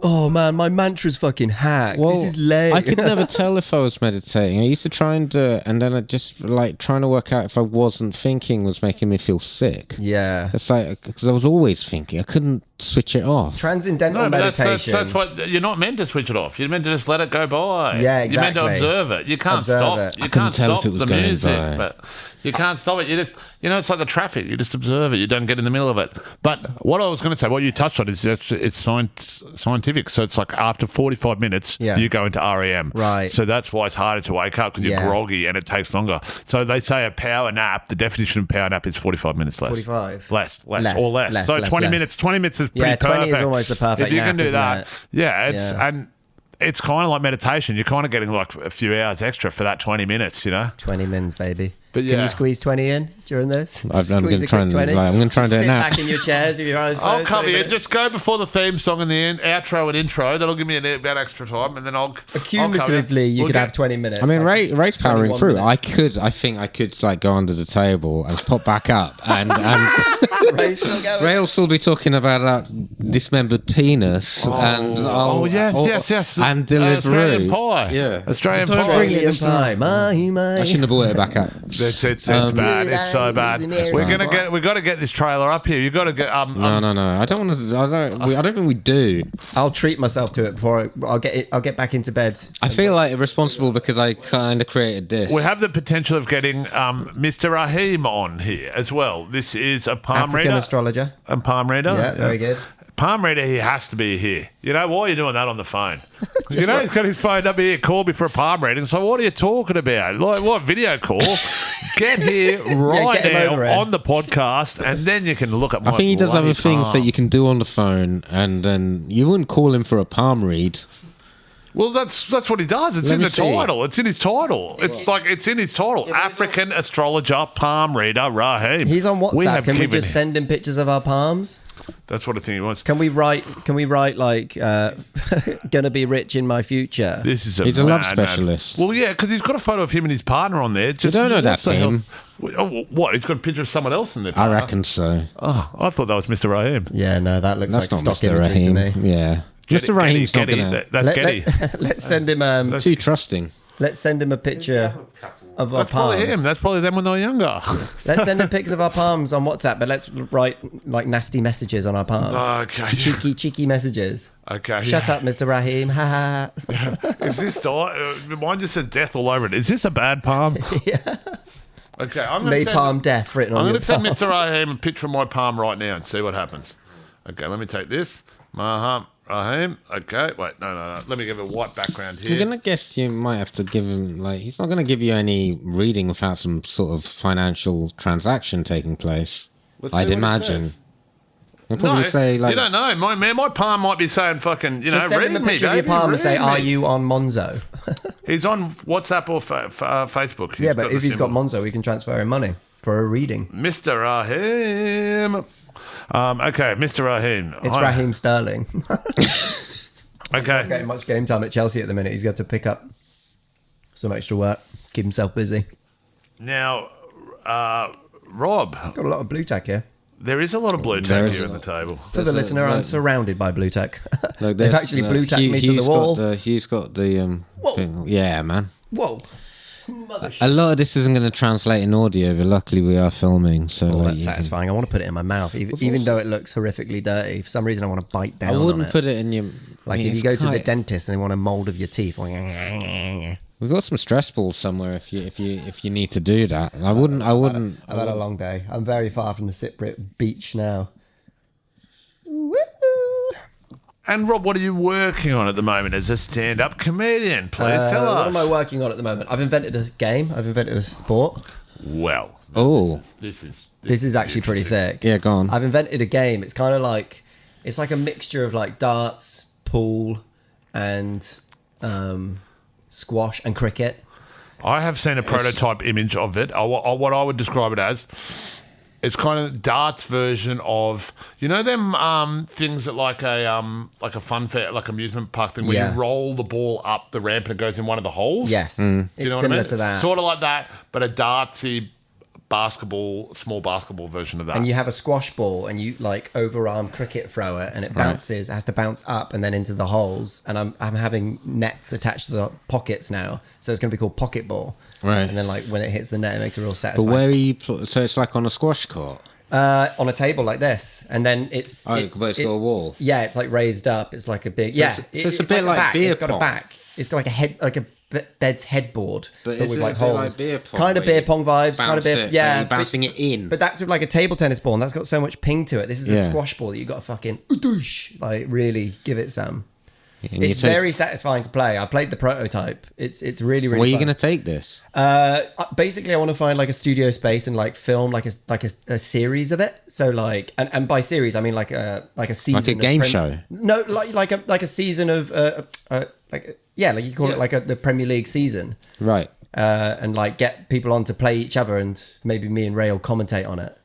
Oh man, my mantra's fucking hack.
Well,
this is lame.
I could never tell if I was meditating. I used to try and do it, and then I just like trying to work out if I wasn't thinking was making me feel sick.
Yeah.
It's like, because I was always thinking. I couldn't switch it off.
Transcendental meditation.
That's what you're not meant to switch it off. You're meant to just let it go by.
Yeah, exactly.
You're meant to observe it. You can't
Observe
stop.
it.
You
I couldn't
can't
tell
stop
if it was
the
going
music,
by.
but you can't stop it. You just, it's like the traffic. You just observe it. You don't get in the middle of it. But what I was going to say, what you touched on is it's scientific. So it's like after 45 minutes, you go into REM.
Right.
So that's why it's harder to wake up because you're groggy and it takes longer. So they say a power nap. The definition of power nap is 45 minutes less.
45.
Less or less. So 20 minutes. 20 minutes is pretty perfect.
20 is almost the perfect
if you
nap,
can do
isn't
that,
it?
and it's kind of like meditation. You're kind of getting like a few hours extra for that 20 minutes,
20 mins, baby.
But
Can you squeeze 20 in during this?
I'm going to try and do it now.
Sit back in your chairs with your eyes closed.
I'll cover you. Just go before the theme song and the outro and intro. That'll give me that extra time, and then I'll
Cumulatively, you could have 20 minutes.
I mean, Ray's powering through.
Minutes.
I think I could like go under the table and pop back up, and
Ray's still going.
Ray will still be talking about that dismembered penis, and
yes,
and Deliveroo.
Australian pie.
Yeah,
Australian pie.
Australian pie.
I shouldn't have brought it back up.
It's bad. It's so bad. We've got to get this trailer up here. You've got to get.
No. I don't want to. I don't think we do.
I'll treat myself to it before I'll get back into bed.
I feel like irresponsible because I kind of created this.
We have the potential of getting Mr. Rahim on here as well. This is a palm
African
reader.
astrologer.
A palm reader.
Yeah, very good.
Palm reader, he has to be here. Why are you doing that on the phone? He's got his phone up here, call me for a palm reading. So what are you talking about? Like, what video call? Get here right now on the podcast, and then you can look at my
I think he does other
bloody
things
palm.
that you can do on the phone, and then you wouldn't call him for a palm read.
Well, that's what he does. It's in the title. It's in his title. It's in his title. African astrologer, palm reader, Rahim.
He's on WhatsApp. Can we just send him pictures of our palms?
That's what I think he wants.
Can we write like gonna be rich in my future?
He's
a love specialist.
Well, yeah, because he's got a photo of him and his partner on there.
You don't know that's him.
Oh, what? He's got a picture of someone else in there.
I reckon so.
Oh, I thought that was Mr. Rahim.
Yeah, no, that looks
That's
like
not
stock
Mr.
imagery to
Rahim.
me.
Yeah. Mr. Rahim's not gonna.
That's Getty.
Let's send him.
Too trusting.
Let's send him a picture of our
That's probably
palms.
him. That's probably them when they were younger.
Let's send him pics of our palms on WhatsApp, but let's write like nasty messages on our palms.
Okay.
Cheeky messages.
Okay.
Shut up, Mr. Rahim. Ha ha.
Is this mine just says death all over it? Is this a bad palm?
Yeah.
Okay, I'm going to
palm death written on
I'm
your
going to send
palm.
Mr. Rahim a picture of my palm right now and see what happens. Okay, let me take this. Rahim. Okay, wait, no. Let me give a white background here.
I'm gonna guess you might have to give him he's not gonna give you any reading without some sort of financial transaction taking place. I'd imagine. He'll probably say
you don't know. My palm might be saying fucking,
Just send him a picture of your palm and say, "Are you on Monzo?"
He's on WhatsApp or Facebook.
Yeah, but if he's got Monzo, we can transfer him money for a reading.
Mr. Rahim. Okay, Mr. Rahim.
It's Raheem Sterling.
Okay.
Getting much game time at Chelsea at the minute. He's got to pick up some extra work, keep himself busy.
Now, Rob.
Got a lot of blue tack here.
There is a lot of blue tack here on the table.
For the listener, I'm surrounded by blue tack.
Look,
They've actually blue tacked me to the wall.
He's got the thing. Yeah, man.
Whoa.
A lot of this isn't going to translate in audio, but luckily we are filming. So
that's satisfying. I want to put it in my mouth, even though it looks horrifically dirty. For some reason, I want to bite down on it.
I wouldn't put it in your...
Like if you go to the dentist and they want a mould of your teeth. We've
got some stress balls somewhere if you need to do that. I wouldn't.
I've had a long day. I'm very far from the Cypriot beach now.
And Rob, what are you working on at the moment as a stand-up comedian? Please tell us.
What am I working on at the moment? I've invented a game. I've invented a sport.
Well,
this
is actually pretty sick.
Yeah, go on.
I've invented a game. It's kind of like a mixture of like darts, pool, and squash and cricket.
I have seen a prototype image of it. What I would describe it as It's kind of darts version of them things that like a fun fair, like amusement park thing where you roll the ball up the ramp and it goes in one of the holes.
Yes,
Do you
it's
know what
similar
I mean?
to that.
Sort of like that, but a dartsy small basketball version of that.
And you have a squash ball, and you like overarm cricket throw it, and it bounces. It has to bounce up and then into the holes. And I'm having nets attached to the pockets now, so it's going to be called pocket ball.
Right.
And then like when it hits the net, it makes it real
But
satisfying.
where are you? So it's like on a squash court.
On a table like this, and then
But it's got a wall.
Yeah, it's like raised up. It's like a big. So
it's a bit like beer
It's got a
pong.
back. It's got like a head, like a bed's headboard,
But is
with
it
like
a bit
holes.
like beer pong,
kind of
where
beer
you
pong vibes. Kind of
bounce
beer.
it, but
Yeah,
you're bouncing it in.
But that's with like a table tennis ball, and that's got so much ping to it. This is a
Yeah.
squash ball that you got to fucking oosh, like really give it some.
And
It's very satisfying to play. I played the prototype. It's really really.
Where are you
fun.
going to take this?
Basically, I want to find like a studio space and like film like a series of it. So like, and by series I mean like a season,
Like a
of
game show?
No, like a season of like you call it like the Premier League season,
Right.
and like get people on to play each other, and maybe me and Ray will commentate on it.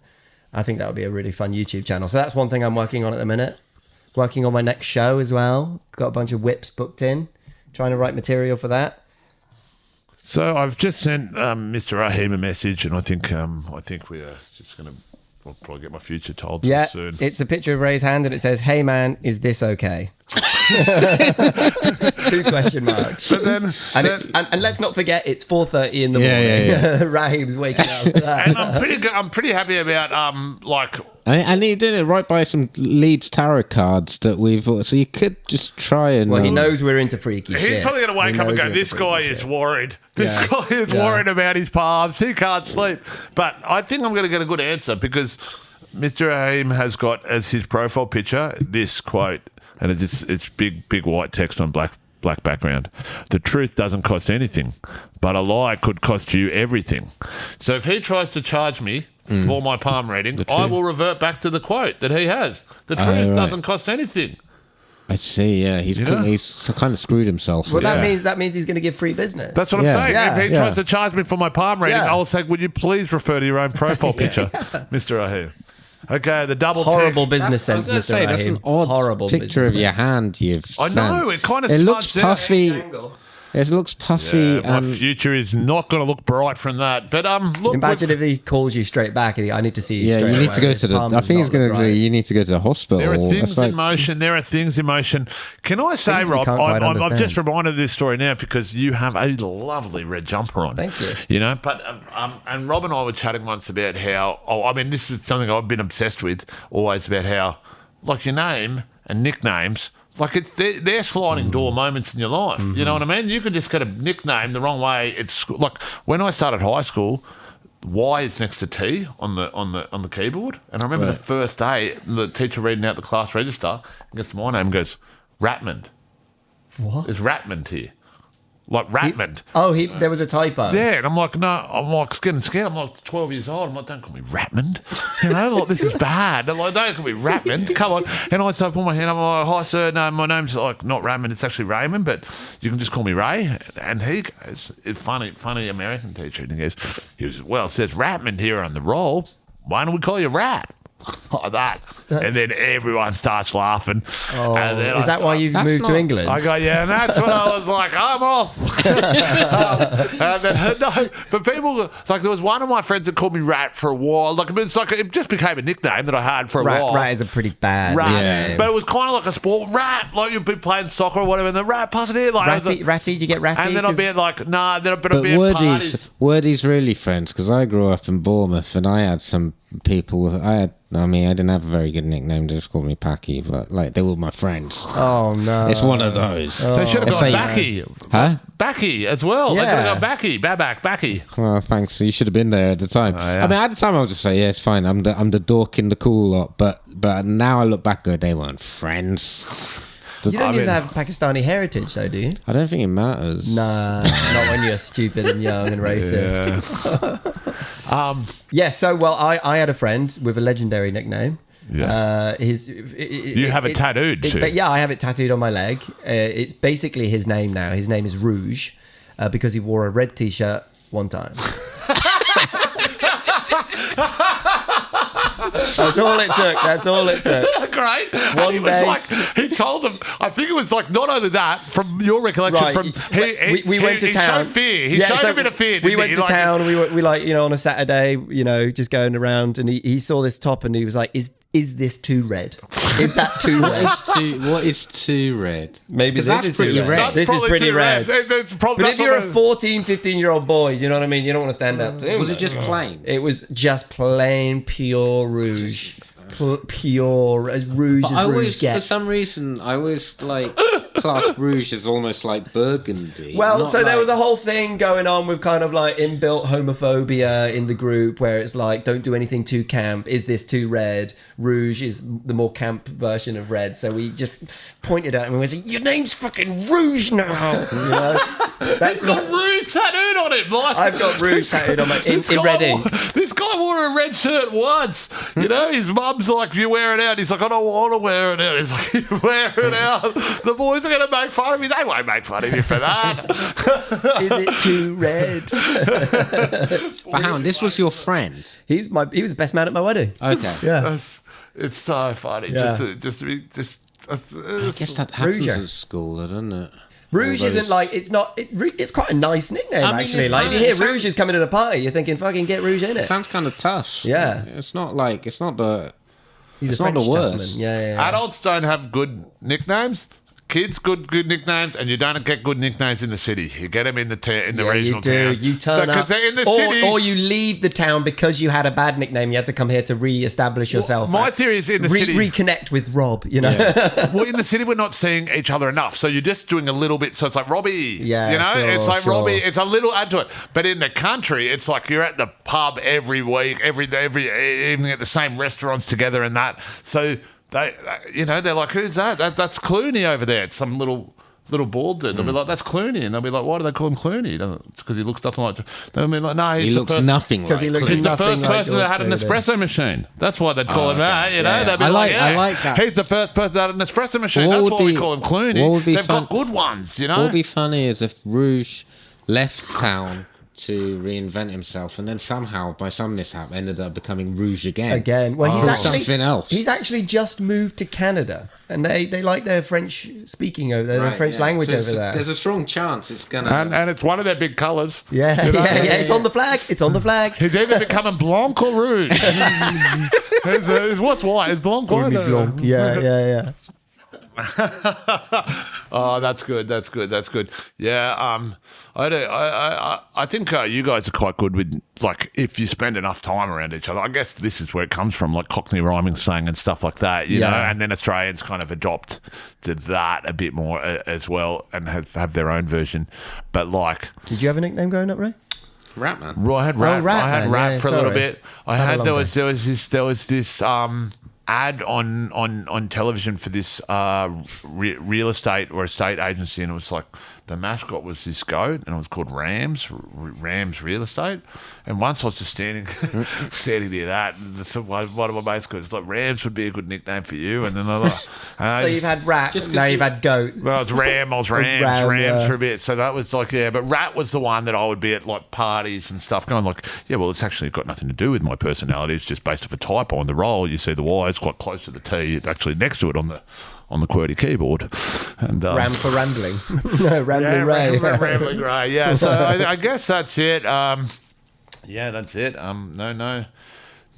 I think that would be a really fun YouTube channel. So that's one thing I'm working on at the minute. Working on my next show as well. Got a bunch of whips booked in. Trying to write material for that.
So I've just sent Mr. Rahim a message, and I think we are just going to. I'll probably get my future told to us soon.
It's a picture of Ray's hand, and it says, "Hey man, is this okay?" 2 question marks.
So then,
And let's not forget, it's 4:30 in the morning.
Yeah.
Rahim's waking up.
and I'm pretty happy about like.
And he did it right by some Leeds tarot cards that we've. So you could just try and.
Well, he knows we're into freaky shit.
He's probably going to wake
He
up and
knows
go,
we're
this
into
guy
freaky
is
shit.
worried. This
Yeah.
guy is worried about his palms. He can't sleep. But I think I'm going to get a good answer because Mr. Rahim has got as his profile picture this quote, and it's big white text on black background. The truth doesn't cost anything, but a lie could cost you everything. So if he tries to charge me for my palm reading, I will revert back to the quote that he has. The truth doesn't cost anything.
I see. Yeah, he's kind of screwed himself.
Well, that means he's going to give free business.
That's what I'm saying.
Yeah.
If he tries to charge me for my palm reading,
Yeah.
I'll say, would you please refer to your own profile picture, Mr. Rahim? Okay, the double
Horrible
tick.
business sense, Mr.
Say, that's
Rahim.
an odd
Horrible
picture
business
of your
sense.
hand you've
I
sent.
know, it kind of
It looks
smudged out.
puffy. It looks puffy.
My
and
future is not going to look bright from that. But look,
Imagine if he calls you straight back and I need to see you
yeah,
straight
you need
away.
to go
His
to the.
palm
I
does
think he's
not
going
look
to do.
right.
You need to go to the hospital.
there are
That's
things
like-
in motion. There are things in motion. Can I say,
Things we
Rob?
can't quite
I've just
understand.
reminded of this story now because you have a lovely red jumper on.
Thank you.
You know, but and Rob and I were chatting once about how. This is something I've been obsessed with always about how, like your name and nicknames. Like they're sliding door moments in your life. You know what I mean? You could just get a nickname the wrong way. It's like when I started high school, Y is next to T on the keyboard. And I remember the first day, the teacher reading out the class register and gets to my name and goes, Ratmond.
What?
There's Ratmond here. Like Ratmond.
There was a typo.
Yeah, and I'm like, no, I'm like getting scared. I'm like 12 years old. I'm like, don't call me Ratmond. You know, like this is bad. I'm like, don't call me Ratmond. Come on. And I start putting my hand up. I'm like, hi, sir. No, my name's like not Ratmond. It's actually Raymond, but you can just call me Ray. And he goes, it's funny American teacher. And he goes, well, it says Ratmond here on the roll. Why don't we call you Rat? Like that. And then everyone starts laughing.
Oh,
and then
is that why you moved to England?
I go, yeah, and that's when I was like, I'm off. No, but people, like, there was one of my friends that called me Rat for a while. Like, it just became a nickname that I had for a while.
Rat is a pretty bad
Rat.
name.
But it was kind of like a sport. Rat. Like, you'd be playing soccer or whatever, and the Rat, pass it here. Like,
Ratty, did you get Ratty?
and then I'd be like, nah, then I'd
But
be at parties.
Wordy's really friends because I grew up in Bournemouth and I had some people. I didn't have a very good nickname. They just called me Packy, but like they were my friends.
Oh no!
It's one of those.
They should have
It's
got
like-
Backy.
Huh?
Backy as well. They could
Yeah.
have got Backy. Baback, Backy.
Well, thanks. You should have been there at the time.
yeah.
I mean, at the time, I would just say, yeah, it's fine. I'm the dork in the cool lot. But now I look back, go, they weren't friends.
You don't even have Pakistani heritage, though, do you?
I don't think it matters.
Nah, not when you're stupid and young and racist. Yeah. So, well, I had a friend with a legendary nickname.
Yeah. You have it tattooed, too.
But yeah, I have it tattooed on my leg. It's basically his name now. His name is Rouge because he wore a red t-shirt one time. That's all it took. That's all it took.
Great. And
One
he was
day-
like, he told them, I think it was like, not only that, from your recollection,
Right.
from
We went to
he
town.
showed fear. He showed
so
a bit of fear.
We
didn't
went
he?
to
Like,
town. We like, on a Saturday, just going around, and he saw this top, and he was like, "Is this too red? Is that too red?
What is too red?
Maybe
'Cause
this
that's
is too
pretty
red.
red.
That's
This is
probably
pretty
too
red." But if you're a 14, 15-year-old boy, you know what I mean? You don't want to stand up to
Was it just plain?
It was just plain pure rouge. Pure as rouge
But
as
I
rouge
always,
gets.
for some reason, I always like class rouge as almost like burgundy.
Well,
not
so there
like-
was a whole thing going on with kind of like inbuilt homophobia in the group where it's like, don't do anything too camp. Is this too red? Rouge is the more camp version of red. So we just pointed at him and we said, your name's fucking Rouge now. That's
got
what
Rouge tattooed on it, Mike.
I've got Rouge tattooed on my in red ink.
This guy wore a red shirt once. His mum's like, you wear it out. He's like, I don't want to wear it out. He's like, you wear it out. The boys are going to make fun of me. They won't make fun of you for that.
Is it too red?
But hang on, this was your friend.
He was the best man at my wedding.
Okay.
Yeah.
It's so funny.
Yeah.
I
I guess that
Rouge.
happens at school, doesn't it?
Rouge
All
isn't
those-
like it's quite a nice nickname
I mean,
actually.
it's
Like
kinda-
if you hear
it sounds-
Rouge is coming to the party, you're thinking fucking get Rouge in
It
it.
sounds kind of tough.
Yeah.
It's not the.
He's
it's
a
not the
French gentleman.
worst.
Yeah.
Adults don't have good nicknames. Kids, good nicknames, and you don't get good nicknames in the city. You get them in the
Yeah,
regional
you do.
town.
You turn up,
because they're in the
or,
city.
or you leave the town because you had a bad nickname. You had to come here to re-establish yourself.
my theory is in the city.
reconnect with Rob. You know,
Well, in the city, we're not seeing each other enough, so you're just doing a little bit. So it's like Robbie,
Yeah, sure,
it's like
sure.
Robbie. It's a little add to it. But in the country, it's like you're at the pub every week, every evening at the same restaurants together, and that. So they're like, who's that? That's Clooney over there. It's some little bald dude. They'll be like, that's Clooney, and they'll be like, why do they call him Clooney? Because he looks nothing like. They'll be like, no,
He looks nothing like.
he looks
He's the
nothing
first
like
person that had an
George Clooney.
espresso machine. That's why they'd call him that.
Yeah.
They'd be
I
I
like that.
He's the first person that had an espresso machine.
What
That's
would
why we
be-
call him Clooney.
what would be
They've
fun-
got good ones,
What would be funny is if Rouge left town to reinvent himself, and then somehow, by some mishap, ended up becoming Rouge again.
Well, he's
Or
actually
something else.
He's actually just moved to Canada, and they like their French speaking over there, their
Right,
French
yeah.
language
So
over there.
There's a strong chance it's gonna.
And it's one of their big colours.
Yeah,
You know?
It's on the flag. It's on the flag.
He's either becoming Blanc or Rouge. What's white? It's Blanc or
Blanc. Yeah.
Oh, that's good. Yeah, I think you guys are quite good with, like, if you spend enough time around each other. I guess this is where it comes from, like Cockney rhyming slang and stuff like that, you know. And then Australians kind of adopt to that a bit more as well, and have their own version. But like,
Did you have a nickname growing up, Ray?
Ratman.
I had rap.
Rat
I had
Man,
rap
yeah,
for a little
sorry.
bit.
Had a long
There was this ad on television for this real estate or estate agency, and it was like the mascot was this goat, and it was called Rams Real Estate. And once I was just standing near that, and one of my mates goes, like, Rams would be a good nickname for you. And then I was like,
So you've had rat.
Just 'cause
Now
you-
you've had goat.
well, it's Rams
Ram, yeah.
for a bit. So that was like, yeah. But Rat was the one that I would be at, like, parties and stuff going like, yeah, well, it's actually got nothing to do with my personality. It's just based off a typo on the roll. You see the Y, it's quite close to the T. It's actually next to it on the QWERTY keyboard. And
Ram for rambling. No, Rambling Ray.
Rambling Ray. Yeah. So I guess that's it. Yeah, that's it. No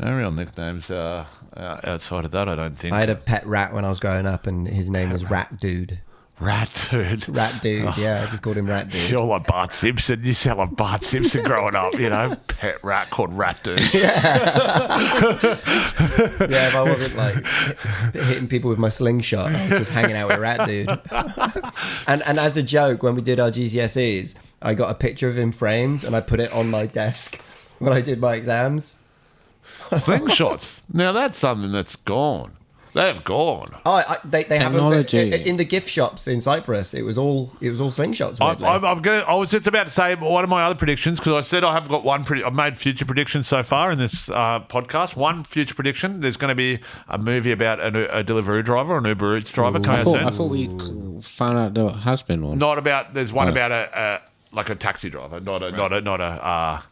real nicknames outside of that, I don't think.
I had a pet rat when I was growing up, and his name was Rat Dude.
Rat dude.
Rat Dude, yeah, I just called him Rat Dude.
You're like Bart Simpson. You sound like Bart Simpson growing up, you know. Pet rat called Rat Dude.
Yeah, if I wasn't like hitting people with my slingshot, I was just hanging out with Rat Dude. And as a joke, when we did our GCSEs, I got a picture of him framed and I put it on my desk when I did my exams.
Slingshots. Now that's something that's gone. They've gone.
Oh, they
Technology.
haven't in the gift shops in Cyprus. It was all slingshots. Weirdly.
I was just about to say one of my other predictions, because I said I have got one. I've made future predictions so far in this podcast. One future prediction: there's going to be a movie about a Deliveroo driver, an Uber Eats driver.
I thought we found out there has been one.
Not about. There's one about a taxi driver, not a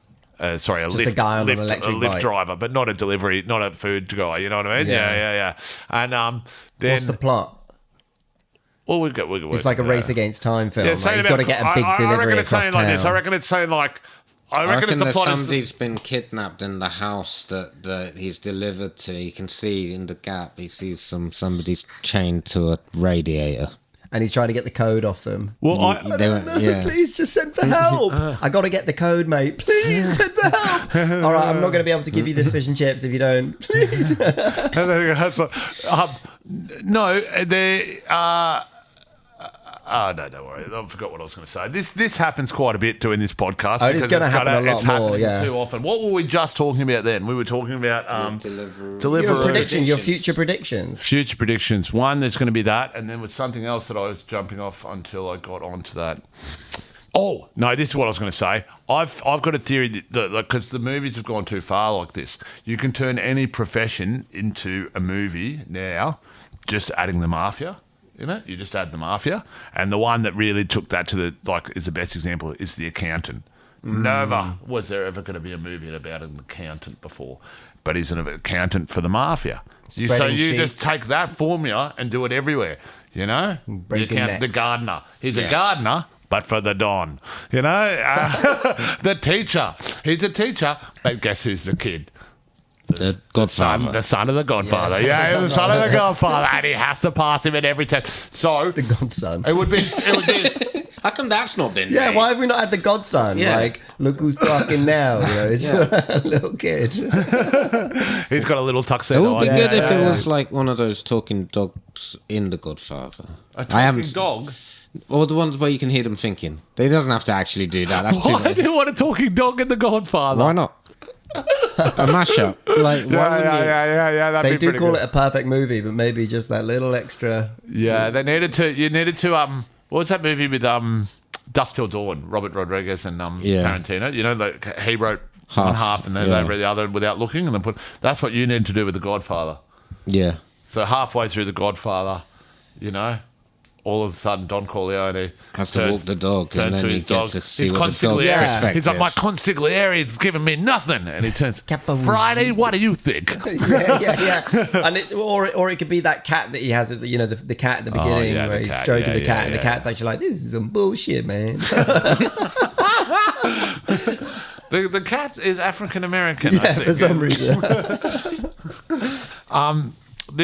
Sorry,
Just a guy on an electric
lift
bike.
driver, but not a delivery, not a food guy. You know what I mean? Yeah. And then
What's the plot?
well, we got.
It's like a race against time film.
Yeah,
Like,
saying
he's got to get a big
I
delivery
reckon it's
across
saying
town.
like this. I reckon it's saying like. I
I reckon
reckon
that
the plot is.
somebody's been kidnapped in the house that he's delivered to. You can see in the gap, he sees somebody's chained to a radiator.
And he's trying to get the code off them.
Well,
I don't know. Please just send for help. I got to get the code, mate. Please send for help. All right, I'm not going to be able to give you this fish and chips if you don't. Please.
No, they. Oh, no, don't worry. I forgot what I was going to say. This happens quite a bit in this podcast.
Oh, it's going to happen a lot more, yeah.
Too often. What were we just talking about then? We were talking about
delivery.
Your future predictions.
Future predictions. One, there's going to be that, and then with something else that I was jumping off until I got onto that. Oh, no, this is what I was going to say. I've got a theory that because the movies have gone too far like this, you can turn any profession into a movie now, just adding the mafia. You know, you just add the mafia. And the one that really took that to is the best example is the accountant. Never was there ever going to be a movie about an accountant before, but he's an accountant for the mafia. So you just take that formula and do it everywhere, you know? The gardener. He's a gardener, but for the Don. You know? The teacher. He's a teacher, but guess who's the kid?
The Godfather.
The son of the Godfather. Yeah, the son of the Godfather. And he has to pass him at every test. So
The godson.
It would be
How come that's not been
Yeah,
made?
why have we not had the godson?
Yeah.
Like, look who's talking now. You know, it's a little kid.
he's got a little
It
tuxedo
would be
on.
good if it was like one of those talking dogs in The Godfather.
A talking dog?
Or the ones where you can hear them thinking. They doesn't have to actually do that. That's too
Why
much.
do you want a talking dog in The Godfather?
Why not? A mashup. Like, why wouldn't you?
Yeah. That'd
They
be
do
pretty
call
good.
it a perfect movie, but maybe just that little extra.
Yeah, they needed to. You needed to. What was that movie with Dusk Till Dawn? Robert Rodriguez and Tarantino. You know, like he wrote one half and then they read the other without looking, and then put. That's what you need to do with The Godfather.
Yeah.
So halfway through The Godfather, you know, all of a sudden Don Corleone
Has to walk the dog, and
turns
then
to
he
his
gets
dog.
to see
His
what the dog's
consigliere.
perspective.
He's like, my consigliere is giving me nothing, and he turns.
Capo-
Friday, what do you think?
yeah. And or it could be that cat that he has at the cat at the beginning where he's stroking the cat, and the cat's actually like, this is some bullshit, man.
The cat is African American. I think.
For some reason.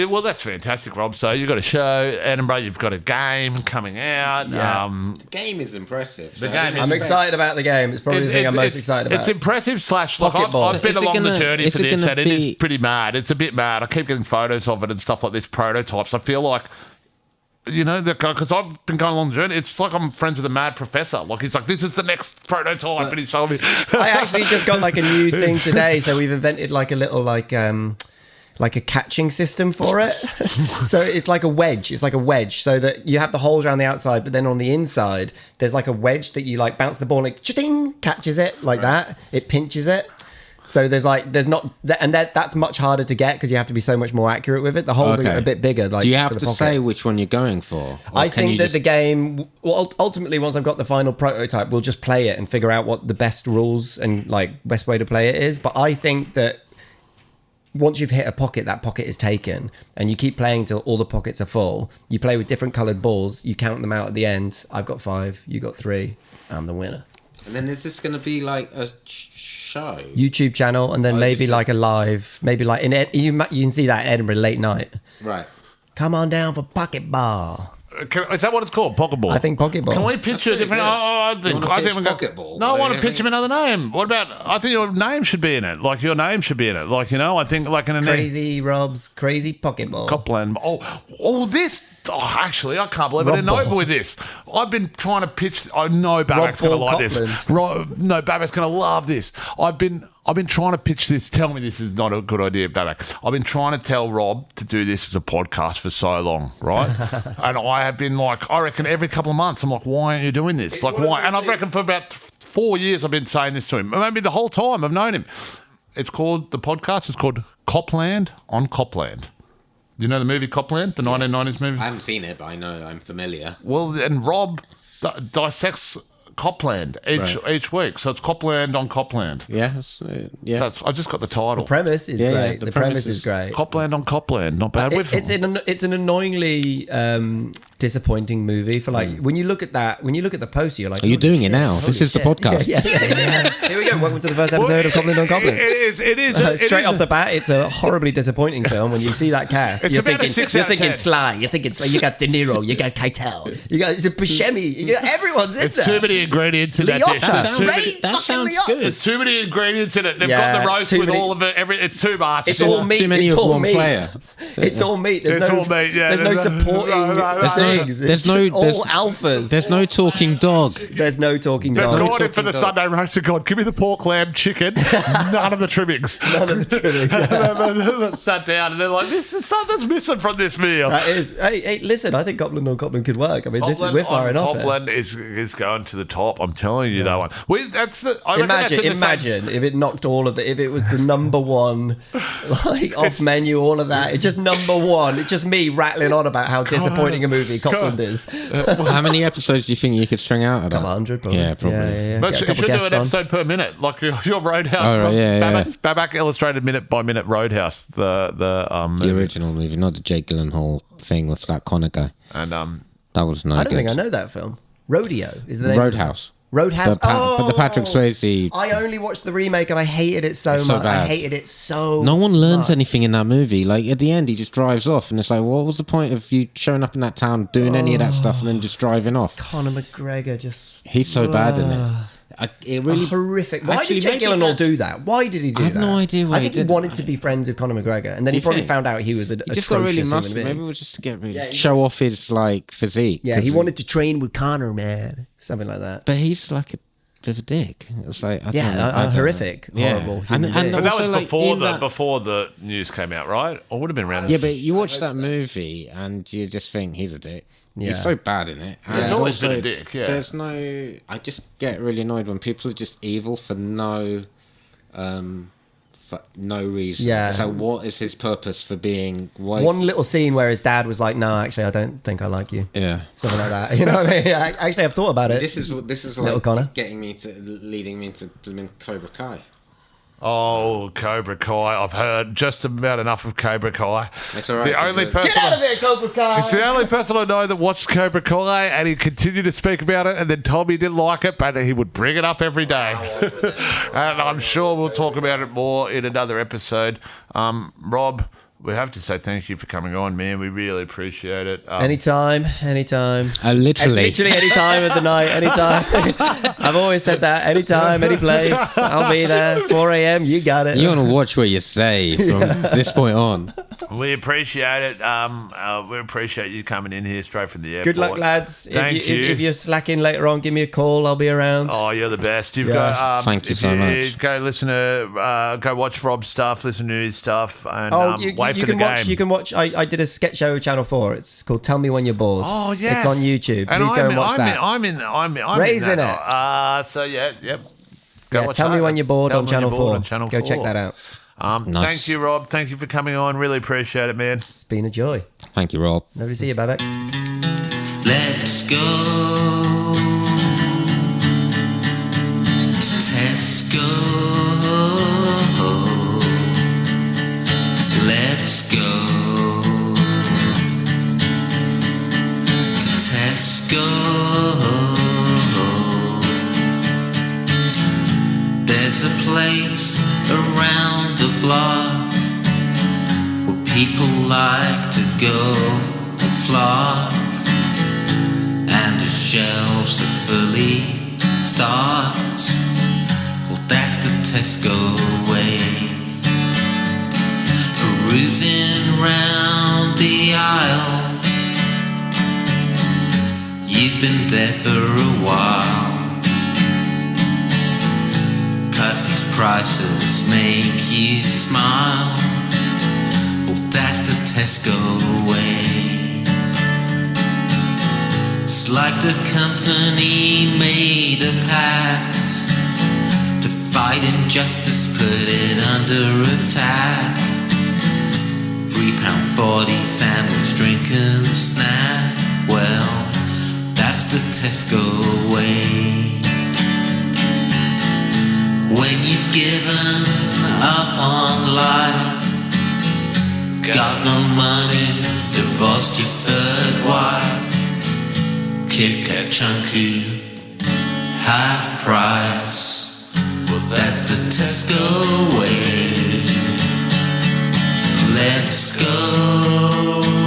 Well, that's fantastic, Rob. So you've got a show, Edinburgh. You've got a game coming out.
Yeah.
The game is impressive.
The game is-
I'm excited about the game. It's probably the thing I'm most excited about.
It's impressive / like
Pocketball.
I've been
Is it
along the
gonna-
journey
is
for
it
this,
gonna
and it is
be-
pretty mad. It's a bit mad. I keep getting photos of it and stuff like this, prototypes. I feel like, you know, because I've been going along the journey. It's like I'm friends with a mad professor. Like he's like, this is the next prototype, and he's showing me.
I actually just got like a new thing today. So we've invented like a little like a catching system for it. So it's like a wedge. It's like a wedge, so that you have the holes around the outside, but then on the inside, there's like a wedge that you like bounce the ball, like cha-ding, catches it like that. It pinches it. So there's not, and that's much harder to get because you have to be so much more accurate with it. The holes are a bit bigger. Like,
do you have
for the
to
pockets.
say which one you're going for? Or
I
can
think
you
that
just-
the game, well, ultimately, once I've got the final prototype, we'll just play it and figure out what the best rules and like best way to play it is. But I think that once you've hit a pocket, that pocket is taken, and you keep playing till all the pockets are full. You play with different coloured balls. You count them out at the end. I've got 5. You got 3. I'm the winner.
And then is this going to be like a show?
YouTube channel, and then maybe like a live, maybe like you can see that in Edinburgh late night.
Right.
Come on down for pocket ball.
Is that what it's called? Pocketball?
I think pocketball.
Can we pitch you a different?
good.
I
You
think.
wanna
I think
pitch
we
Pocketball?
No, I want to
What do you
pitch him another name. What about? I think your name should be in it. Like your name should be in it. Like, you know, I think like in a name.
Crazy Rob's Crazy Pocketball.
Copland. Oh, this. Oh, actually, I can't believe I didn't know with this. I've been trying to pitch. I know Babak's going to like this. No, Babak's going to love this. I've been trying to pitch this. Tell me this is not a good idea, Babak. I've been trying to tell Rob to do this as a podcast for so long, right? And I have been like, I reckon every couple of months, I'm like, why aren't you doing this? It's like, why? And I've reckoned for about 4 years I've been saying this to him. Maybe the whole time I've known him. It's called, the podcast is called Copland on Copland. Do you know the movie Copland, the 1990s movie?
I haven't seen it, but I know I'm familiar.
Well, and Rob dissects Copland each week. So it's Copland on Copland.
Yeah.
So I just got the title.
The premise is great. The premise is great.
Copland on Copland. Not bad.
It's an annoyingly disappointing movie for like when you look at the poster, you're like,
are you doing it now? This is the podcast.
Yeah. Here we go. Welcome to the first episode of Copland on Copland.
It is.
Straight off the bat, it's a horribly disappointing film. When you see that cast, you're thinking Sly. You're thinking Sly. You got De Niro. You got Keitel. You got Buscemi. Everyone's in there.
Too many ingredients in that dish.
That sounds good.
There's too many ingredients in it. They've got the roast with all of it. It's too much.
It's all meat.
Too many
it's
of
all
one
meat.
player.
It's all meat. There's no supporting things. There's all alphas.
There's no talking dog.
There's no talking
They've
dog.
gone in for the Sunday roast and gone, give me the pork, lamb, chicken, none of the trimmings. Sat down and they're like, this is something's missing from this meal.
That is. Hey, listen, I think Copland on Copland could work. I mean, we're firing off.
Copland is going to the top. I'm telling you that one.
Imagine if it knocked all of if it was the number one, like off menu, all of that. It's just number one. It's just me rattling on about how disappointing a movie Copland is.
How many episodes do you think you could string out of that?
100, probably.
Yeah, probably.
Yeah.
But you should do an episode per minute, like your Roadhouse. Babac Illustrated minute by minute Roadhouse. The
original movie, not the Jake Gyllenhaal thing with that Connor guy.
And
that was no.
I don't think I know that film. Rodeo is the name.
Roadhouse.
Roadhouse.
But the Patrick Swayze.
I only watched the remake and I hated it so much. I hated it so.
No one learns anything in that movie. Like at the end, he just drives off, and it's like, what was the point of you showing up in that town, doing any of that stuff, and then just driving off?
Conor McGregor just—he's
so bad in it. It really
horrific. Why did Jake Gyllenhaal do that? Why did he do that?
I have no idea why
I think he wanted to be friends with Conor McGregor, and then he probably found out he was a
just got really muscle. Maybe it was just to get show off his like physique.
Yeah, he wanted to train with Conor, man, something like that.
But he's like a bit of a dick. It's like
horrific, horrible.
And
but that was before the news came out, right? Or would have been around.
Yeah, but you watch that movie and you just think he's a dick. Yeah. He's so bad in it.
He's always been a dick, yeah.
There's no... I just get really annoyed when people are just evil for no reason. Yeah. So what is his purpose for being...
One little scene where his dad was like, no, actually, I don't think I like you.
Yeah.
Something like that. You know what I mean? Actually, I've thought about it.
This is like
Connor.
leading me to Cobra Kai.
Oh, Cobra Kai. I've heard just about enough of Cobra Kai.
It's all right.
Get out
of here, Cobra Kai!
It's the only person I know that watched Cobra Kai, and he continued to speak about it and then told me he didn't like it, but he would bring it up every day. And I'm sure we'll talk about it more in another episode. Rob, we have to say thank you for coming on, man. We really appreciate it.
Anytime.
Literally
any time of the night, anytime. I've always said that. Anytime, any place. I'll be there. 4 a.m. You got it.
You want to watch what you say from this point on.
We appreciate it. We appreciate you coming in here straight from the airport.
Good luck, lads.
Thank you.
If you're slacking later on, give me a call. I'll be around.
Oh, you're the best. You've got.
Thank you so much.
Go listen to, go watch Rob's stuff, listen to his stuff, and wait for the game.
You can watch. I did a sketch show with Channel 4. It's called "Tell Me When You're Bored."
Oh yes,
it's on YouTube. Please go and watch that.
I'm
Ray's in it.
So yep.
Tell Me When You're Bored on Channel 4. Go check that out.
Nice.
Thank you, Rob. Thank you for coming on. Really appreciate it, man.
It's been a joy.
Thank you, Rob.
Lovely to see you, Babak.
Let's go to Tesco. Let's go to Tesco. There's a place around the block where people like to go and flock, and the shelves are fully stocked. Well, that's the Tesco way. Perusing round the aisles, you've been there for a while, 'cause these prices make you smile. Well, that's the Tesco way. It's like the company made a pact to fight injustice, put it under attack. £3.40 sandwich, drink and snack. Well, that's the Tesco way. When you've given up on life, got no money, divorced your third wife, Kit Kat chunky, half price, well that's the Tesco way. Let's go.